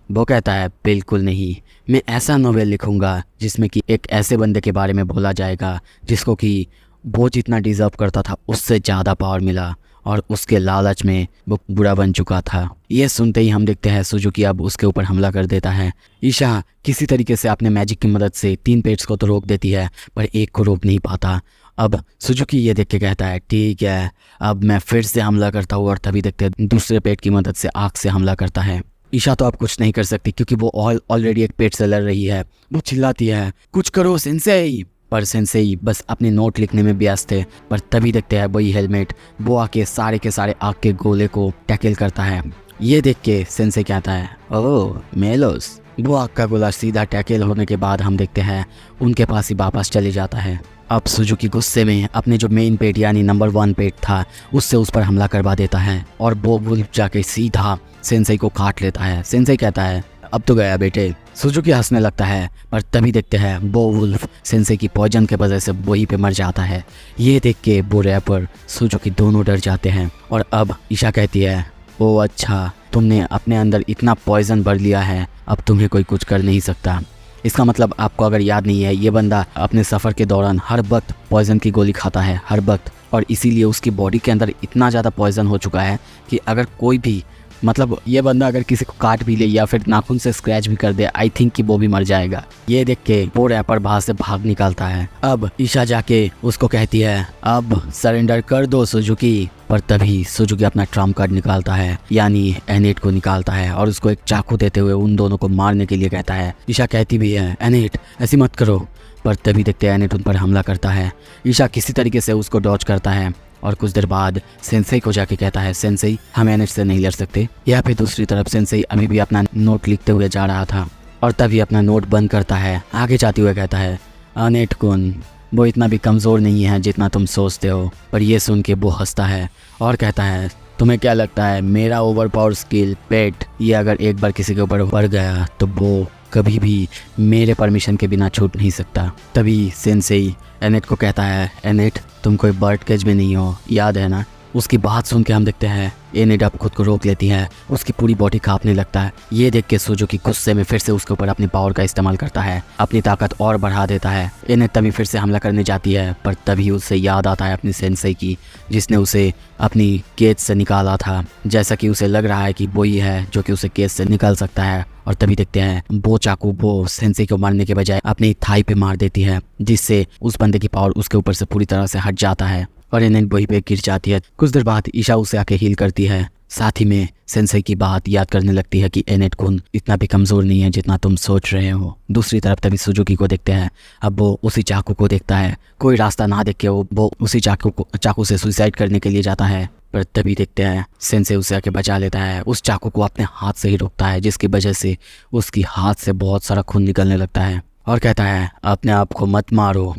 वो कहता है बिल्कुल नहीं, मैं ऐसा नोवेल लिखूंगा जिसमें कि एक ऐसे बंदे के बारे में बोला जाएगा जिसको कि वो जितना डिज़र्व करता था उससे ज़्यादा पावर मिला और उसके लालच में वो बुरा बन चुका था। ये सुनते ही हम देखते हैं सुजुकी अब उसके ऊपर हमला कर देता है। ईशा किसी तरीके से अपने मैजिक की मदद से 3 पेट्स को तो रोक देती है पर एक को रोक नहीं पाता। अब सुजुकी ये देख के कहता है ठीक है, अब मैं फिर से हमला करता हूँ, और तभी देखते हैं दूसरे पेट की मदद से आग से हमला करता है। ईशा तो अब कुछ नहीं कर सकती क्योंकि वो ऑलरेडी एक पेट से लड़ रही है। वो चिल्लाती है कुछ करो सेंसेई, पर सेंसेई बस अपने नोट लिखने में व्यस्त थे। पर तभी देखते हैं वही हेलमेट वो आके सारे के सारे आग के गोले को टैकल करता है। ये देख के सेंसेई कहता है ओह मेलोस। वो आग का गोला सीधा टैकल होने के बाद हम देखते हैं उनके पास ही वापस चले जाता है। अब सुजुकी गुस्से में अपने जो मेन पेट यानी नंबर 1 पेट था उससे उस पर हमला करवा देता है और वो वुल्फ जाके सीधा सेंसेई को काट लेता है। सेंसेई कहता है अब तो गया बेटे। सुजुकी हंसने लगता है पर तभी देखते हैं वो वुल्फ सेंसेई की पॉइजन के वजह से वहीं पे मर जाता है। ये देख के वो रैपर सुजुकी दोनों डर जाते हैं। और अब ईशा कहती है ओ अच्छा, तुमने अपने अंदर इतना पॉइजन भर लिया है, अब तुम्हें कोई कुछ कर नहीं सकता। इसका मतलब आपको अगर याद नहीं है, ये बंदा अपने सफ़र के दौरान हर वक्त पॉइजन की गोली खाता है, हर वक्त, और इसीलिए उसकी बॉडी के अंदर इतना ज़्यादा पॉइजन हो चुका है कि अगर कोई भी मतलब ये बंदा अगर किसी को काट भी ले या फिर नाखून से स्क्रैच भी कर दे, आई थिंक कि वो भी मर जाएगा। ये देख के वो रैपर बाहर से भाग निकालता है। अब ईशा जाके उसको कहती है अब सरेंडर कर दो सुजुकी। पर तभी सुजुकी अपना ट्रम्प कार्ड निकालता है यानी एनेट को निकालता है और उसको एक चाकू देते हुए उन दोनों को मारने के लिए कहता है। ईशा कहती भी है एनेट ऐसी मत करो, पर तभी देखते हैं एनेट उन पर हमला करता है। ईशा किसी तरीके से उसको डॉज करता है और कुछ देर बाद सेंसेई को जाके कहता है सेंसेई हम एनेट से नहीं लड़ सकते। या फिर दूसरी तरफ सेंसेई अभी भी अपना नोट लिखते हुए जा रहा था और तभी अपना नोट बंद करता है। आगे जाते हुए कहता है एनेट कुन वो इतना भी कमज़ोर नहीं है जितना तुम सोचते हो। पर यह सुन के वो हंसता है और कहता है तुम्हें क्या लगता है मेरा ओवर पावर स्किल पेट ये अगर एक बार किसी के ऊपर बढ़ गया तो वो कभी भी मेरे परमिशन के बिना छूट नहीं सकता। तभी सेंसेई एनेट को कहता है एनेट तुम कोई बर्ड केज में नहीं हो, याद है ना। उसकी बात सुन के हम देखते हैं एनेट अब खुद को रोक लेती है, उसकी पूरी बॉडी कांपने लगता है। ये देख के सुजुकी गुस्से में फिर से उसके ऊपर अपनी पावर का इस्तेमाल करता है, अपनी ताकत और बढ़ा देता है। एनेट तभी फिर से हमला करने जाती है पर तभी उसे याद आता है अपनी सेंसेई की जिसने उसे अपनी केज से निकाला था। जैसा कि उसे लग रहा है कि वो ही है जो कि उसे केज से निकाल सकता है। और तभी देखते हैं वो चाकू वो सेंसेई को मारने के बजाय अपनी थाई पे मार देती है जिससे उस बंदे की पावर उसके ऊपर से पूरी तरह से हट जाता है और एनेट वहीं पे गिर जाती है। कुछ देर बाद ईशा उसे आके हील करती है, साथ ही में सेंसेई की बात याद करने लगती है कि एनेट कुन इतना भी कमज़ोर नहीं है जितना तुम सोच रहे हो। दूसरी तरफ तभी सुजुकी को देखते हैं, अब वो उसी चाकू को देखता है। कोई रास्ता ना देख के वो उसी चाकू से सुसाइड करने के लिए जाता है पर तभी देखते हैं सेंसेई उसे आके बचा लेता है। उस चाकू को अपने हाथ से ही रोकता है जिसकी वजह से उसकी हाथ से बहुत सारा खून निकलने लगता है और कहता है अपने आप को मत मारो।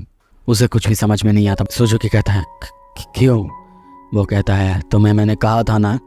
उसे कुछ भी समझ में नहीं आता। सुजुकी कहता है क्यों? वो कहता है तुम्हें मैंने कहा था ना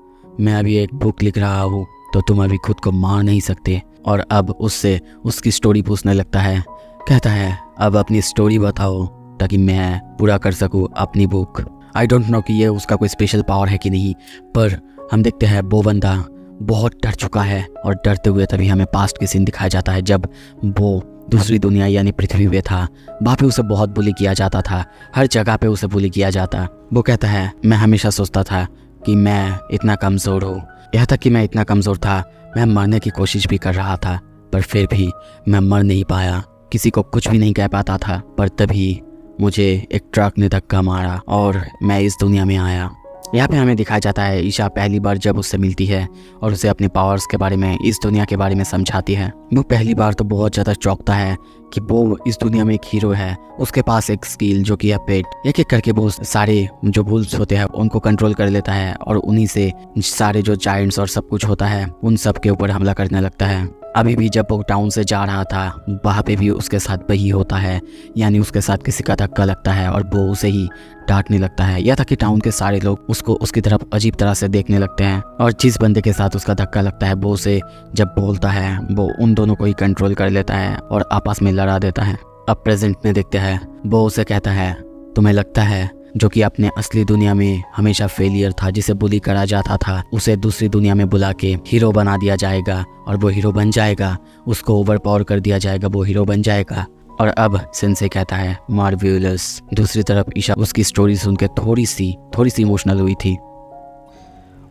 मैं अभी एक बुक लिख रहा हूँ तो तुम अभी खुद को मार नहीं सकते। और अब उससे उसकी स्टोरी पूछने लगता है, कहता है अब अपनी स्टोरी बताओ ताकि मैं पूरा कर सकूँ अपनी बुक। आई डोंट नो कि ये उसका कोई स्पेशल पावर है कि नहीं, पर हम देखते हैं वो बंदा बहुत डर चुका है और डरते हुए तभी हमें पास्ट के सीन दिखाया जाता है जब वो दूसरी दुनिया यानी पृथ्वी पे था। वहाँ पे उसे बहुत बुली किया जाता था, हर जगह पे उसे बुली किया जाता। वो कहता है मैं हमेशा सोचता था कि मैं इतना कमज़ोर हूँ, यहाँ तक कि मैं इतना कमज़ोर था मैं मरने की कोशिश भी कर रहा था पर फिर भी मैं मर नहीं पाया, किसी को कुछ भी नहीं कह पाता था। पर तभी मुझे एक ट्रक ने धक्का मारा और मैं इस दुनिया में आया। यहाँ पे हमें दिखाया जाता है ईशा पहली बार जब उससे मिलती है और उसे अपने पावर्स के बारे में इस दुनिया के बारे में समझाती है। वो पहली बार तो बहुत ज़्यादा चौंकता है कि वो इस दुनिया में एक हीरो है, उसके पास एक स्किल जो कि है पेट। एक एक करके वो सारे जो वुल्व्स होते हैं उनको कंट्रोल कर लेता है और उन्हीं से सारे जो जायंट्स और सब कुछ होता है उन सब के ऊपर हमला करने लगता है। अभी भी जब वो टाउन से जा रहा था वहाँ पे भी उसके साथ वही होता है, यानी उसके साथ किसी का धक्का लगता है और वो उसे ही डांटने लगता है। यह था कि टाउन के सारे लोग उसको उसकी तरफ अजीब तरह से देखने लगते हैं और जिस बंदे के साथ उसका धक्का लगता है वो उसे जब बोलता है वो उन दोनों को ही कंट्रोल कर लेता है और आपस में लड़ा देता है। अब प्रेजेंट में देखते हैं वो उसे कहता है तुम्हें लगता है जो कि अपने असली दुनिया में हमेशा फेलियर था, जिसे बुली करा जाता था, उसे दूसरी दुनिया में बुला के हीरो बना दिया जाएगा और वो हीरो बन जाएगा, उसको ओवरपावर कर दिया जाएगा, वो हीरो बन जाएगा। और अब सेंसे कहता है मार्वेलस। दूसरी तरफ ईशा उसकी स्टोरी सुन के थोड़ी सी इमोशनल हुई थी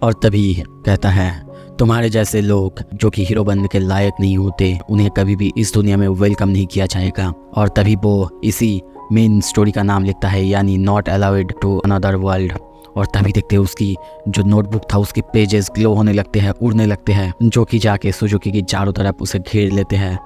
और तभी कहता है तुम्हारे जैसे लोग जो कि हीरो बनने के लायक नहीं होते उन्हें कभी भी इस दुनिया में वेलकम नहीं किया जाएगा। और तभी वो इसी मेन स्टोरी का नाम लिखता है, यानी not allowed to another world. और तभी देखते हैं उसकी जो नोटबुक था उसके पेजेस ग्लो होने लगते हैं, उड़ने लगते हैं, जो कि जाके सुजुकी की चारों तरफ उसे घेर लेते हैं।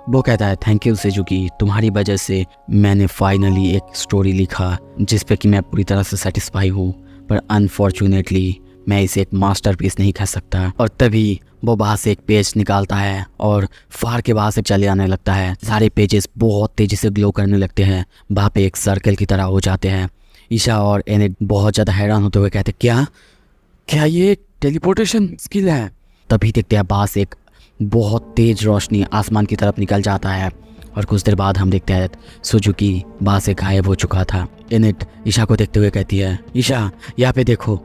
वो कहता है थैंक यू सुजुकी, तुम्हारी वजह से मैंने फाइनली एक स्टोरी लिखा जिस पे कि मैं पूरी तरह से सेटिस्फाई हूँ, पर अनफॉर्चुनेटली मैं इसे एक मास्टरपीस नहीं कह सकता। और तभी वो वहाँ से एक पेज निकालता है और फाड़ के वहाँ से चले आने लगता है। सारे पेजेस बहुत तेज़ी से ग्लो करने लगते हैं, वहाँ पे एक सर्कल की तरह हो जाते हैं। ईशा और एनेट बहुत ज़्यादा हैरान होते हुए कहते क्या ये टेलीपोर्टेशन स्किल है? तभी देखते हैं वहाँ से एक बहुत तेज़ रोशनी आसमान की तरफ निकल जाता है और कुछ देर बाद हम देखते हैं सुजुकी वहाँ से गायब हो चुका था। एनेट ईशा को देखते हुए कहती है ईशा यहाँ पे देखो,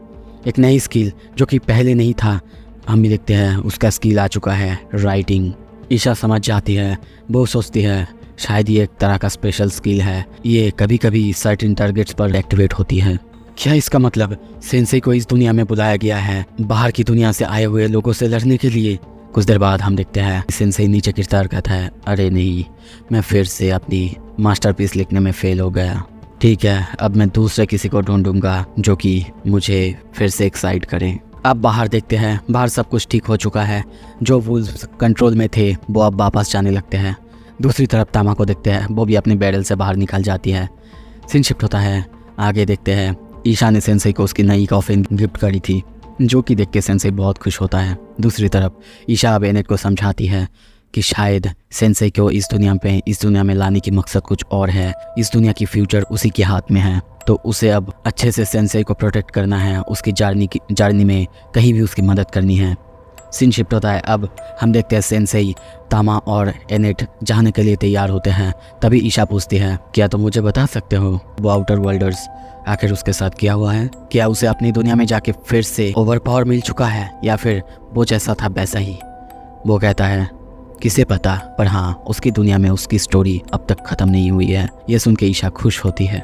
एक नई स्किल जो कि पहले नहीं था। हम भी देखते हैं उसका स्किल आ चुका है, राइटिंग। ईशा समझ जाती है, वो सोचती है शायद ये एक तरह का स्पेशल स्किल है, ये कभी कभी सर्टेन टारगेट्स पर एक्टिवेट होती है। क्या इसका मतलब सेंसेई को इस दुनिया में बुलाया गया है बाहर की दुनिया से आए हुए लोगों से लड़ने के लिए? कुछ देर बाद हम देखते हैं सेंसेई नीचे गिरता और कहता है अरे नहीं, मैं फिर से अपनी मास्टरपीस लिखने में फेल हो गया। ठीक है, अब मैं दूसरे किसी को ढूंढूंगा जो कि मुझे फिर से एक्साइट करे। अब बाहर देखते हैं, बाहर सब कुछ ठीक हो चुका है। जो वुल्व्स कंट्रोल में थे वो अब वापस जाने लगते हैं। दूसरी तरफ तामा को देखते हैं, वो भी अपने बैरल से बाहर निकल जाती है। सीन शिफ्ट होता है, आगे देखते हैं ईशा ने सेंसेई को उसकी नई कॉफिन गिफ्ट करी थी, जो कि देख के सेंसेई बहुत खुश होता है। दूसरी तरफ ईशा अब एनेट को समझाती है कि शायद सेंसेई को इस दुनिया में लाने की मकसद कुछ और है, इस दुनिया की फ्यूचर उसी के हाथ में है, तो उसे अब अच्छे से सेंसेई को प्रोटेक्ट करना है, उसकी जर्नी में कहीं भी उसकी मदद करनी है। सीन शिफ्ट होता है, अब हम देखते हैं सेंसेई, तामा और एनेट जाने के लिए तैयार होते हैं। तभी ईशा पूछती है क्या तुम मुझे बता सकते हो वो आउटर वर्ल्डर्स आखिर उसके साथ क्या हुआ है? क्या उसे अपनी दुनिया में जाके फिर से ओवर पावर मिल चुका है या फिर वो जैसा था वैसा ही? वो कहता है किसे पता, पर हाँ उसकी दुनिया में उसकी स्टोरी अब तक ख़त्म नहीं हुई है। यह सुन के ईशा खुश होती है।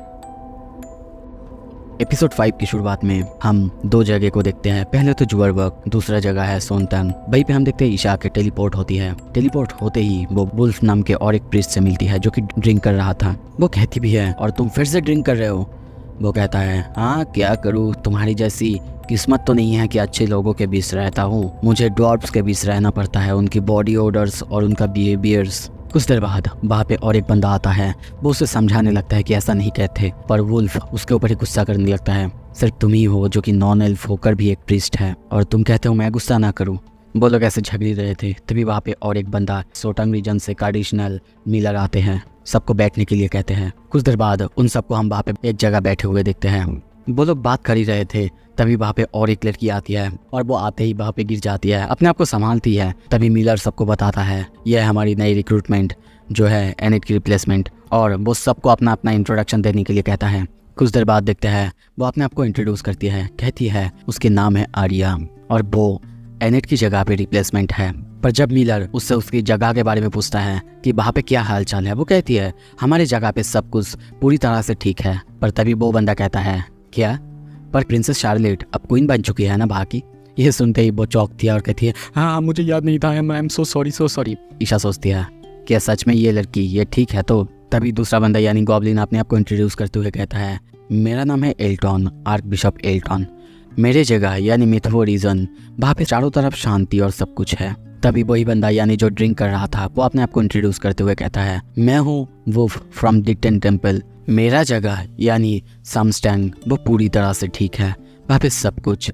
एपिसोड 5 की शुरुआत में हम दो जगह को देखते हैं। पहले तो जुअरवर्क, दूसरा जगह है सोनतंग। वहीं पे हम देखते हैं ईशा के टेलीपोर्ट होती है। टेलीपोर्ट होते ही वो वुल्फ नाम के और एक प्रीस्ट से मिलती है जो कि ड्रिंक कर रहा था। वो कहती भी है और तुम फिर से ड्रिंक कर रहे हो? वो कहता है हाँ क्या करूँ, तुम्हारी जैसी किस्मत तो नहीं है कि अच्छे लोगों के बीच रहता हूँ, मुझे ड्वार्फ्स के बीच रहना पड़ता है, उनकी बॉडी ऑर्डर्स और उनका बिहेवियर्स। कुछ देर बाद वहाँ पे और एक बंदा आता है, वो उसे समझाने लगता है कि ऐसा नहीं कहते, पर वुल्फ उसके ऊपर ही गुस्सा करने लगता है। सिर्फ तुम ही हो जो कि नॉन एल्फ होकर भी एक प्रीस्ट है और तुम कहते हो मैं गुस्सा ना करूँ। वो लोग ऐसे झगड़ रहे थे, तभी वहाँ पे और एक बंदा सोटंग रीजन से ट्रेडिशनल मिलर आते हैं, सबको बैठने के लिए कहते हैं। कुछ देर बाद उन सबको हम वहाँ पे एक जगह बैठे हुए देखते हैं। वो लोग बात कर ही रहे थे, तभी वहाँ पे और एक लड़की आती है और वो आते ही वहाँ पे गिर जाती है, अपने आप को संभालती है। तभी मिलर सबको बताता है यह है हमारी नई रिक्रूटमेंट जो है एनेट की रिप्लेसमेंट, और वो सबको अपना अपना इंट्रोडक्शन देने के लिए कहता है। कुछ देर बाद देखते हैं वो अपने आप को इंट्रोड्यूस करती है, कहती है उसके नाम है आर्या और वो एनेट की जगह पे रिप्लेसमेंट है। पर जब मिलर उससे उसकी जगह के बारे में पूछता है कि वहाँ पे क्या हाल चाल है, वो कहती है हमारी जगह पे सब कुछ पूरी तरह से ठीक है। पर तभी वो बंदा कहता है क्या, पर प्रिंसेस शार्लेट अब क्वीन बन चुकी है ना बाकी? ये सुनते ही वो चौंकती है और कहती है हाँ मुझे याद नहीं था, I am so sorry. Isha सोचती है क्या सच में ये लड़की ये ठीक है? तो तभी दूसरा बंदा यानी गॉब्लिन अपने आप को इंट्रोड्यूस करते हुए कहता है मेरा नाम है एल्टॉन, आर्क बिशप एल्टॉन। मेरे जगह यानी मिथवो रीजन, वहाँ पे चारों तरफ शांति और सब कुछ है। तभी वही बंदा यानी जो ड्रिंक कर रहा था वो अपने आप को इंट्रोड्यूस करते हुए कहता है मैं हूँ वुल्फ फ्रॉम डिक्टन टेम्पल। मेरा जगह यानी समस्टैंग वो पूरी तरह से ठीक है, वहाँ पे सब कुछ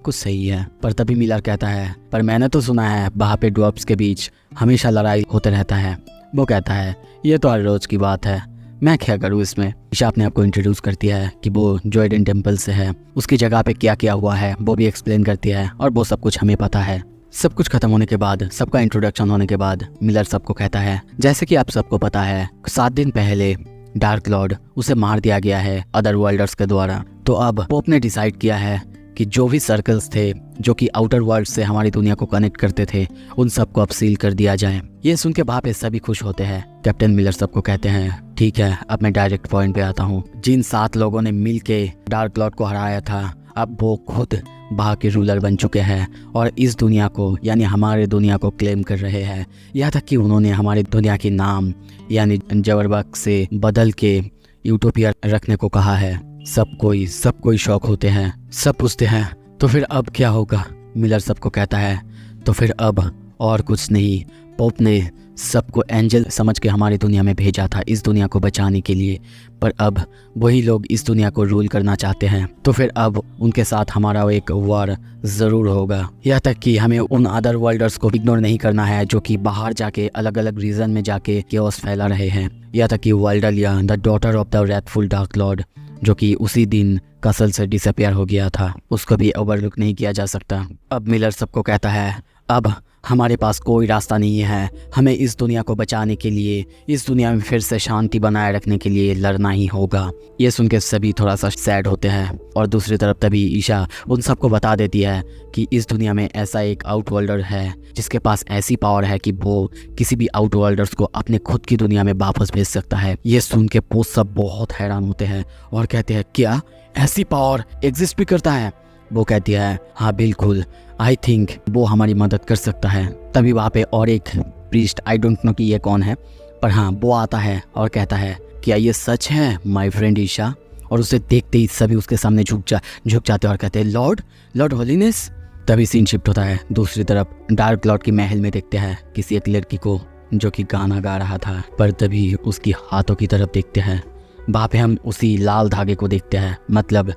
सही है। पर तभी मिलर कहता है, पर मैंने तो सुना है वहाँ पे ड्वार्फ्स के बीच हमेशा लड़ाई होते रहता है। वो कहता है ये तो हर रोज की बात है, मैं क्या करूँ इसमें। ईशा अपने आप को इंट्रोड्यूस करती है कि वो जोएडन टेम्पल से है, उसकी जगह पे क्या क्या हुआ है वो भी एक्सप्लेन करती है और वो सब कुछ हमें पता है। सब कुछ खत्म होने के बाद, सबका इंट्रोडक्शन होने के बाद मिलर सबको कहता है जैसे कि आप सबको पता है 7 दिन पहले डार्क लॉर्ड उसे मार दिया गया है अदर वर्ल्डर्स के द्वारा। तो अब वो अपने डिसाइड किया है कि जो भी सर्कल्स थे जो कि आउटर वर्ल्ड से हमारी दुनिया को कनेक्ट करते थे उन सबको अब सील कर दिया जाए। ये सुन के वहाँ पे सभी खुश होते हैं। कैप्टन मिलर सबको कहते हैं ठीक है, अब मैं डायरेक्ट पॉइंट पे आता हूँ। जिन 7 लोगों ने मिल के डार्क लॉर्ड को हराया था अब वो खुद वहाँ के रूलर बन चुके हैं और इस दुनिया को यानी हमारे दुनिया को क्लेम कर रहे हैं। यहाँ तक कि उन्होंने हमारी दुनिया के नाम यानी जबरबक से बदल के यूटोपिया रखने को कहा है। सब कोई शौक होते हैं, सब पूछते हैं तो फिर अब क्या होगा। मिलर सबको कहता है तो फिर अब और कुछ नहीं, पोप ने सबको एंजल समझ के हमारी दुनिया में भेजा था इस दुनिया को बचाने के लिए, पर अब वही लोग इस दुनिया को रूल करना चाहते हैं तो फिर अब उनके साथ हमारा एक वॉर ज़रूर होगा। यहाँ तक कि हमें उन अदर वर्ल्डर्स को इग्नोर नहीं करना है जो कि बाहर जाके अलग अलग रीजन में जाके केओस फैला रहे हैं। यहाँ तक कि Valdelia the daughter of the wrathful dark lord जो कि उसी दिन कसल से डिसअपियर हो गया था, उसको भी ओवरलुक नहीं किया जा सकता। अब मिलर सबको कहता है अब हमारे पास कोई रास्ता नहीं है, हमें इस दुनिया को बचाने के लिए, इस दुनिया में फिर से शांति बनाए रखने के लिए लड़ना ही होगा। ये सुन के सभी थोड़ा सा सैड होते हैं और दूसरी तरफ तभी ईशा उन सबको बता देती है कि इस दुनिया में ऐसा एक आउटवर्ल्डर है जिसके पास ऐसी पावर है कि वो किसी भी आउटवर्ल्डर्स को अपने खुद की दुनिया में वापस भेज सकता है। ये सुन के वो सब बहुत हैरान होते हैं और कहते हैं क्या ऐसी पावर एग्जिस्ट भी करता है। वो कहती है हाँ बिल्कुल, आई थिंक वो हमारी मदद कर सकता है। तभी वहाँ पे और एक प्रीस्ट, आई डोंट नो कि ये कौन है, पर हाँ वो आता है और कहता है क्या ये सच है माय फ्रेंड ईशा। और उसे देखते ही सभी उसके सामने झुक जाते हैं और कहते हैं लॉर्ड होलीनेस। तभी सीन शिफ्ट होता है दूसरी तरफ। डार्क लॉर्ड की महल में देखते हैं किसी एक लड़की को जो कि गाना गा रहा था, पर तभी उसकी हाथों की तरफ देखते हैं। वहाँ पे हम उसी लाल धागे को देखते हैं, मतलब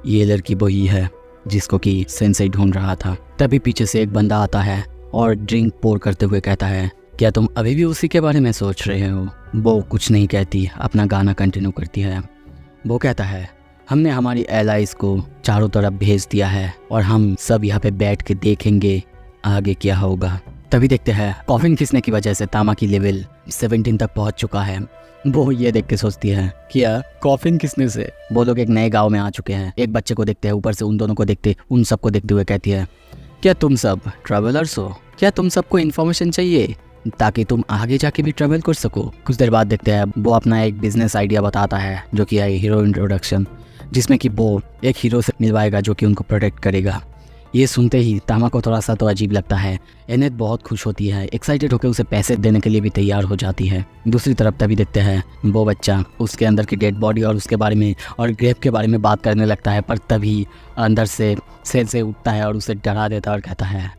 ये लड़की वही है जिसको कि सेंसेई ढूंढ रहा था। तभी पीछे से एक बंदा आता है और ड्रिंक पोर करते हुए कहता है क्या तुम अभी भी उसी के बारे में सोच रहे हो। वो कुछ नहीं कहती, अपना गाना कंटिन्यू करती है। वो कहता है हमने हमारी एलाइज को चारों तरफ भेज दिया है और हम सब यहाँ पे बैठ के देखेंगे आगे क्या होगा। तभी देखते हैं कॉफिन खींचने की वजह से तामा की लेवल 17 तक पहुँच चुका है। वो ये देख के सोचती है क्या कॉफिन किसने से। वो लोग एक नए गांव में आ चुके हैं। एक बच्चे को देखते हैं, ऊपर से उन दोनों को देखते, उन सबको देखते हुए कहती है क्या तुम सब ट्रैवलर्स हो, क्या तुम सबको इन्फॉर्मेशन चाहिए ताकि तुम आगे जाके भी ट्रैवल कर सको। कुछ देर बाद देखते हैं वो अपना एक बिजनेस आइडिया बताता है जो कि है हीरो इंट्रोडक्शन, जिसमें कि वो एक हीरो से मिलवाएगा जो कि उनको प्रोटेक्ट करेगा। ये सुनते ही तामा को थोड़ा सा तो अजीब लगता है। एनेट बहुत खुश होती है, एक्साइटेड होकर उसे पैसे देने के लिए भी तैयार हो जाती है। दूसरी तरफ तभी देखते हैं वो बच्चा उसके अंदर की डेड बॉडी और उसके बारे में और ग्रेव के बारे में बात करने लगता है, पर तभी अंदर से सेंसेई उठता है और उसे डरा देता है और कहता है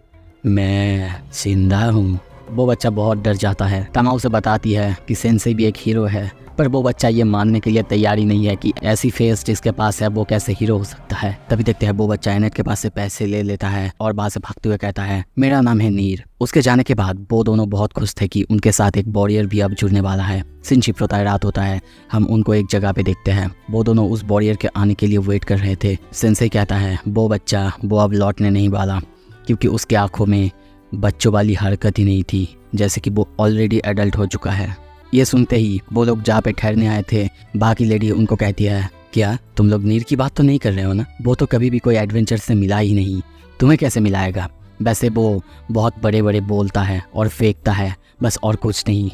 मैं जिंदा हूँ। वो बच्चा बहुत डर जाता है। तामा उसे बताती है कि सेंसेई भी एक हीरो है, पर वो बच्चा ये मानने के लिए तैयार ही नहीं है कि ऐसी फेस जिसके पास है वो कैसे हीरो हो सकता है। तभी देखते हैं वो बच्चा एनेट के पास से पैसे ले लेता है और वहाँ से भागते हुए कहता है मेरा नाम है नीर। उसके जाने के बाद वो दोनों बहुत खुश थे कि उनके साथ एक वॉरियर भी अब जुड़ने वाला है। सीन शिफ्ट होता है, रात होता है। हम उनको एक जगह पे देखते हैं। वो दोनों उस वॉरियर के आने के लिए वेट कर रहे थे। सेंसेई कहता है वो बच्चा वो अब लौटने नहीं वाला, क्योंकि उसके आंखों में बच्चों वाली हरकत ही नहीं थी, जैसे कि वो ऑलरेडी एडल्ट हो चुका है। ये सुनते ही वो लोग जहाँ पे ठहरने आए थे, बाकी लेडी उनको कहती है क्या तुम लोग नीर की बात तो नहीं कर रहे हो ना, वो तो कभी भी कोई एडवेंचर से मिला ही नहीं, तुम्हें कैसे मिलाएगा। वैसे वो बहुत बड़े बड़े बोलता है और फेंकता है, बस और कुछ नहीं।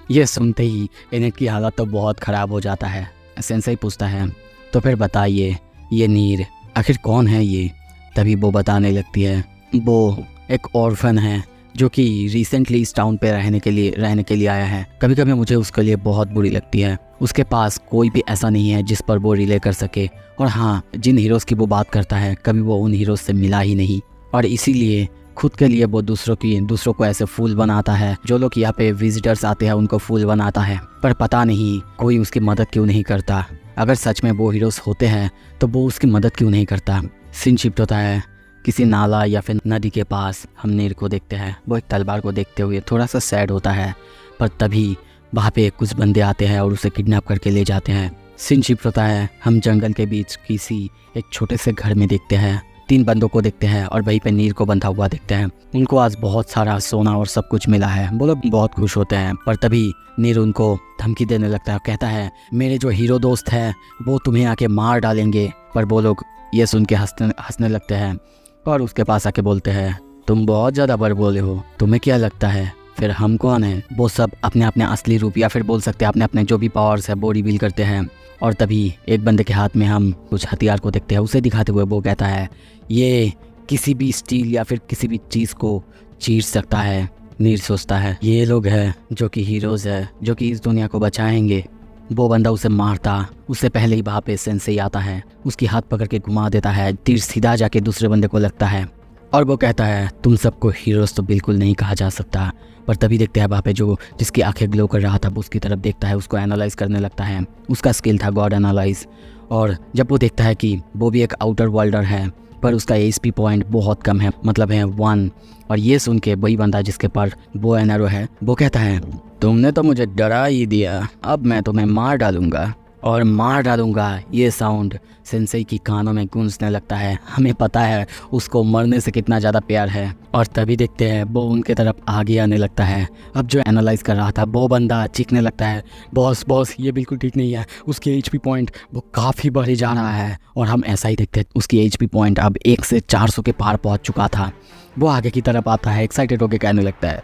ये सुनते ही एनेट की हालत तो बहुत ख़राब हो जाता है। सेंसेई पूछता है तो फिर बताइए ये नीर आखिर कौन है ये। तभी वो बताने लगती है वो एक ऑर्फन है जो कि रिसेंटली इस टाउन पे रहने के लिए आया है। कभी कभी मुझे उसके लिए बहुत बुरी लगती है। उसके पास कोई भी ऐसा नहीं है जिस पर वो रिले कर सके, और हाँ जिन हीरोज़ की वो बात करता है कभी वो उन हीरोज़ से मिला ही नहीं, और इसीलिए खुद के लिए वो दूसरों को ऐसे फूल बनाता है। जो लोग यहाँ पे विजिटर्स आते हैं उनको फूल बनाता है, पर पता नहीं कोई उसकी मदद क्यों नहीं करता। अगर सच में वो हीरोज़ होते हैं तो वो उसकी मदद क्यों नहीं करता। सीन शिफ्ट होता है किसी नाला या फिर नदी के पास। हम नीर को देखते हैं, वो एक तलवार को देखते हुए थोड़ा सा सैड होता है। पर तभी वहाँ पे कुछ बंदे आते हैं और उसे किडनैप करके ले जाते हैं। सीन शिफ्ट होता है, हम जंगल के बीच किसी एक छोटे से घर में देखते हैं। 3 बंदों को देखते हैं और वहीं पे नीर को बंधा हुआ देखते हैं। उनको आज बहुत सारा सोना और सब कुछ मिला है, वो लोग बहुत खुश होते हैं। पर तभी नीर उनको धमकी देने लगता है, कहता है मेरे जो हीरो दोस्त हैं वो तुम्हें आके मार डालेंगे। पर वो लोग ये सुन के हंसने लगते हैं और उसके पास आके बोलते हैं तुम बहुत ज़्यादा बड़ बोले हो, तुम्हें क्या लगता है फिर हम कौन है। वो सब अपने अपने असली रूप या फिर बोल सकते हैं अपने अपने जो भी पावर्स है वो रिवील करते हैं। और तभी एक बंदे के हाथ में हम कुछ हथियार को देखते हैं, उसे दिखाते हुए वो कहता है ये किसी भी स्टील या फिर किसी भी चीज़ को चीर सकता है। नीर सोचता है ये लोग हैं जो कि हीरोज़ है, जो कि इस दुनिया को बचाएंगे। वो बंदा उसे मारता उससे पहले ही वहाँ पे सेंसेई आता है, उसकी हाथ पकड़ के घुमा देता है। तीर सीधा जाके दूसरे बंदे को लगता है और वो कहता है तुम सबको हीरोज़ तो बिल्कुल नहीं कहा जा सकता। पर तभी देखते हैं वहाँ पे जो जिसकी आंखें ग्लो कर रहा था वो उसकी तरफ देखता है, उसको एनालाइज करने लगता है। उसका स्किल था गॉड एनालाइज। और जब वो देखता है कि वो भी एक आउटर वर्ल्डर है पर उसका एचपी पॉइंट बहुत कम है, मतलब है 1। और ये सुन के वही बंदा जिसके पास वो एन एरो है वो कहता है तुमने तो मुझे डरा ही दिया, अब मैं तुम्हें मार डालूंगा और मार डालूंगा। ये साउंड सेंसेई की कानों में गूंजने लगता है। हमें पता है उसको मरने से कितना ज़्यादा प्यार है। और तभी देखते हैं वो उनके तरफ आगे आने लगता है। अब जो एनालाइज कर रहा था वो बंदा चीखने लगता है बॉस बॉस ये बिल्कुल ठीक नहीं है, उसकी एचपी पॉइंट वो काफ़ी बढ़ी जा रहा है। और हम ऐसा ही देखते हैं उसकी एचपी पॉइंट अब 1 से 400 के पार पहुँच चुका था। वो आगे की तरफ आता है, एक्साइटेड होकर कहने लगता है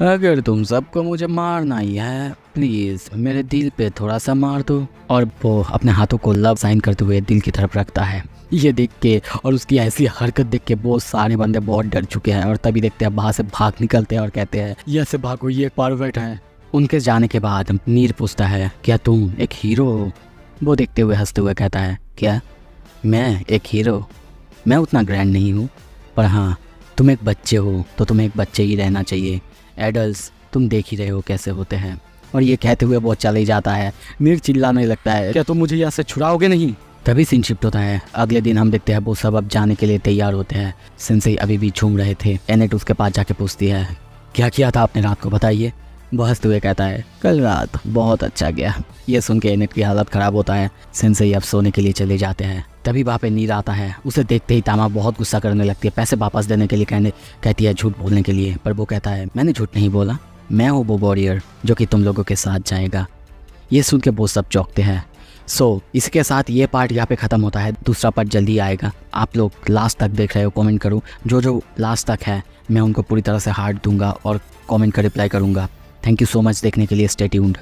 अगर तुम सबको मुझे मारना ही है प्लीज़ मेरे दिल पे थोड़ा सा मार दो। और वो अपने हाथों को लव साइन करते हुए दिल की तरफ रखता है। ये देख के और उसकी ऐसी हरकत देख के बहुत सारे बंदे बहुत डर चुके हैं। और तभी देखते हैं वहाँ से भाग निकलते हैं और कहते हैं ये से भागो, ये परवर्ट है। उनके जाने के बाद नीर पूछता है क्या तुम एक हीरो हो। वो देखते हुए हंसते हुए कहता है क्या मैं एक हीरो, मैं उतना ग्रैंड नहीं हूँ, पर हाँ तुम एक बच्चे हो तो तुम्हें एक बच्चे ही रहना चाहिए। एडल्ट्स तुम देख ही रहे हो कैसे होते हैं। और ये कहते हुए वो चले जाता है। नीर चिल्लाने लगता है क्या तुम मुझे यहाँ से छुड़ाओगे नहीं। तभी सीन शिफ्ट होता है, अगले दिन हम देखते हैं वो सब अब जाने के लिए तैयार होते हैं। सेंसेई अभी भी झूम रहे थे। एनेट उसके पास जाके पूछती है क्या किया था आपने रात को, बताइए। वो हंसते हुए कहता है कल रात बहुत अच्छा गया। ये सुन के एनेट की हालत ख़राब होता है। सेंसेई अब सोने के लिए चले जाते हैं। तभी वहाँ पे नीर आता है। उसे देखते ही तामा बहुत गुस्सा करने लगती है, पैसे वापस देने के लिए कहती है झूठ बोलने के लिए। पर वो कहता है मैंने झूठ नहीं बोला, मैं हूँ वो वॉरियर जो कि तुम लोगों के साथ जाएगा। ये सुन के वो सब चौंकते हैं। इसके साथ ये पार्ट यहाँ पे ख़त्म होता है। दूसरा पार्ट जल्दी आएगा। आप लोग लास्ट तक देख रहे हो कमेंट करो, जो लास्ट तक है मैं उनको पूरी तरह से हार्ट दूंगा और कमेंट का रिप्लाई करूँगा। थैंक यू सो मच देखने के लिए, स्टे ट्यून्ड।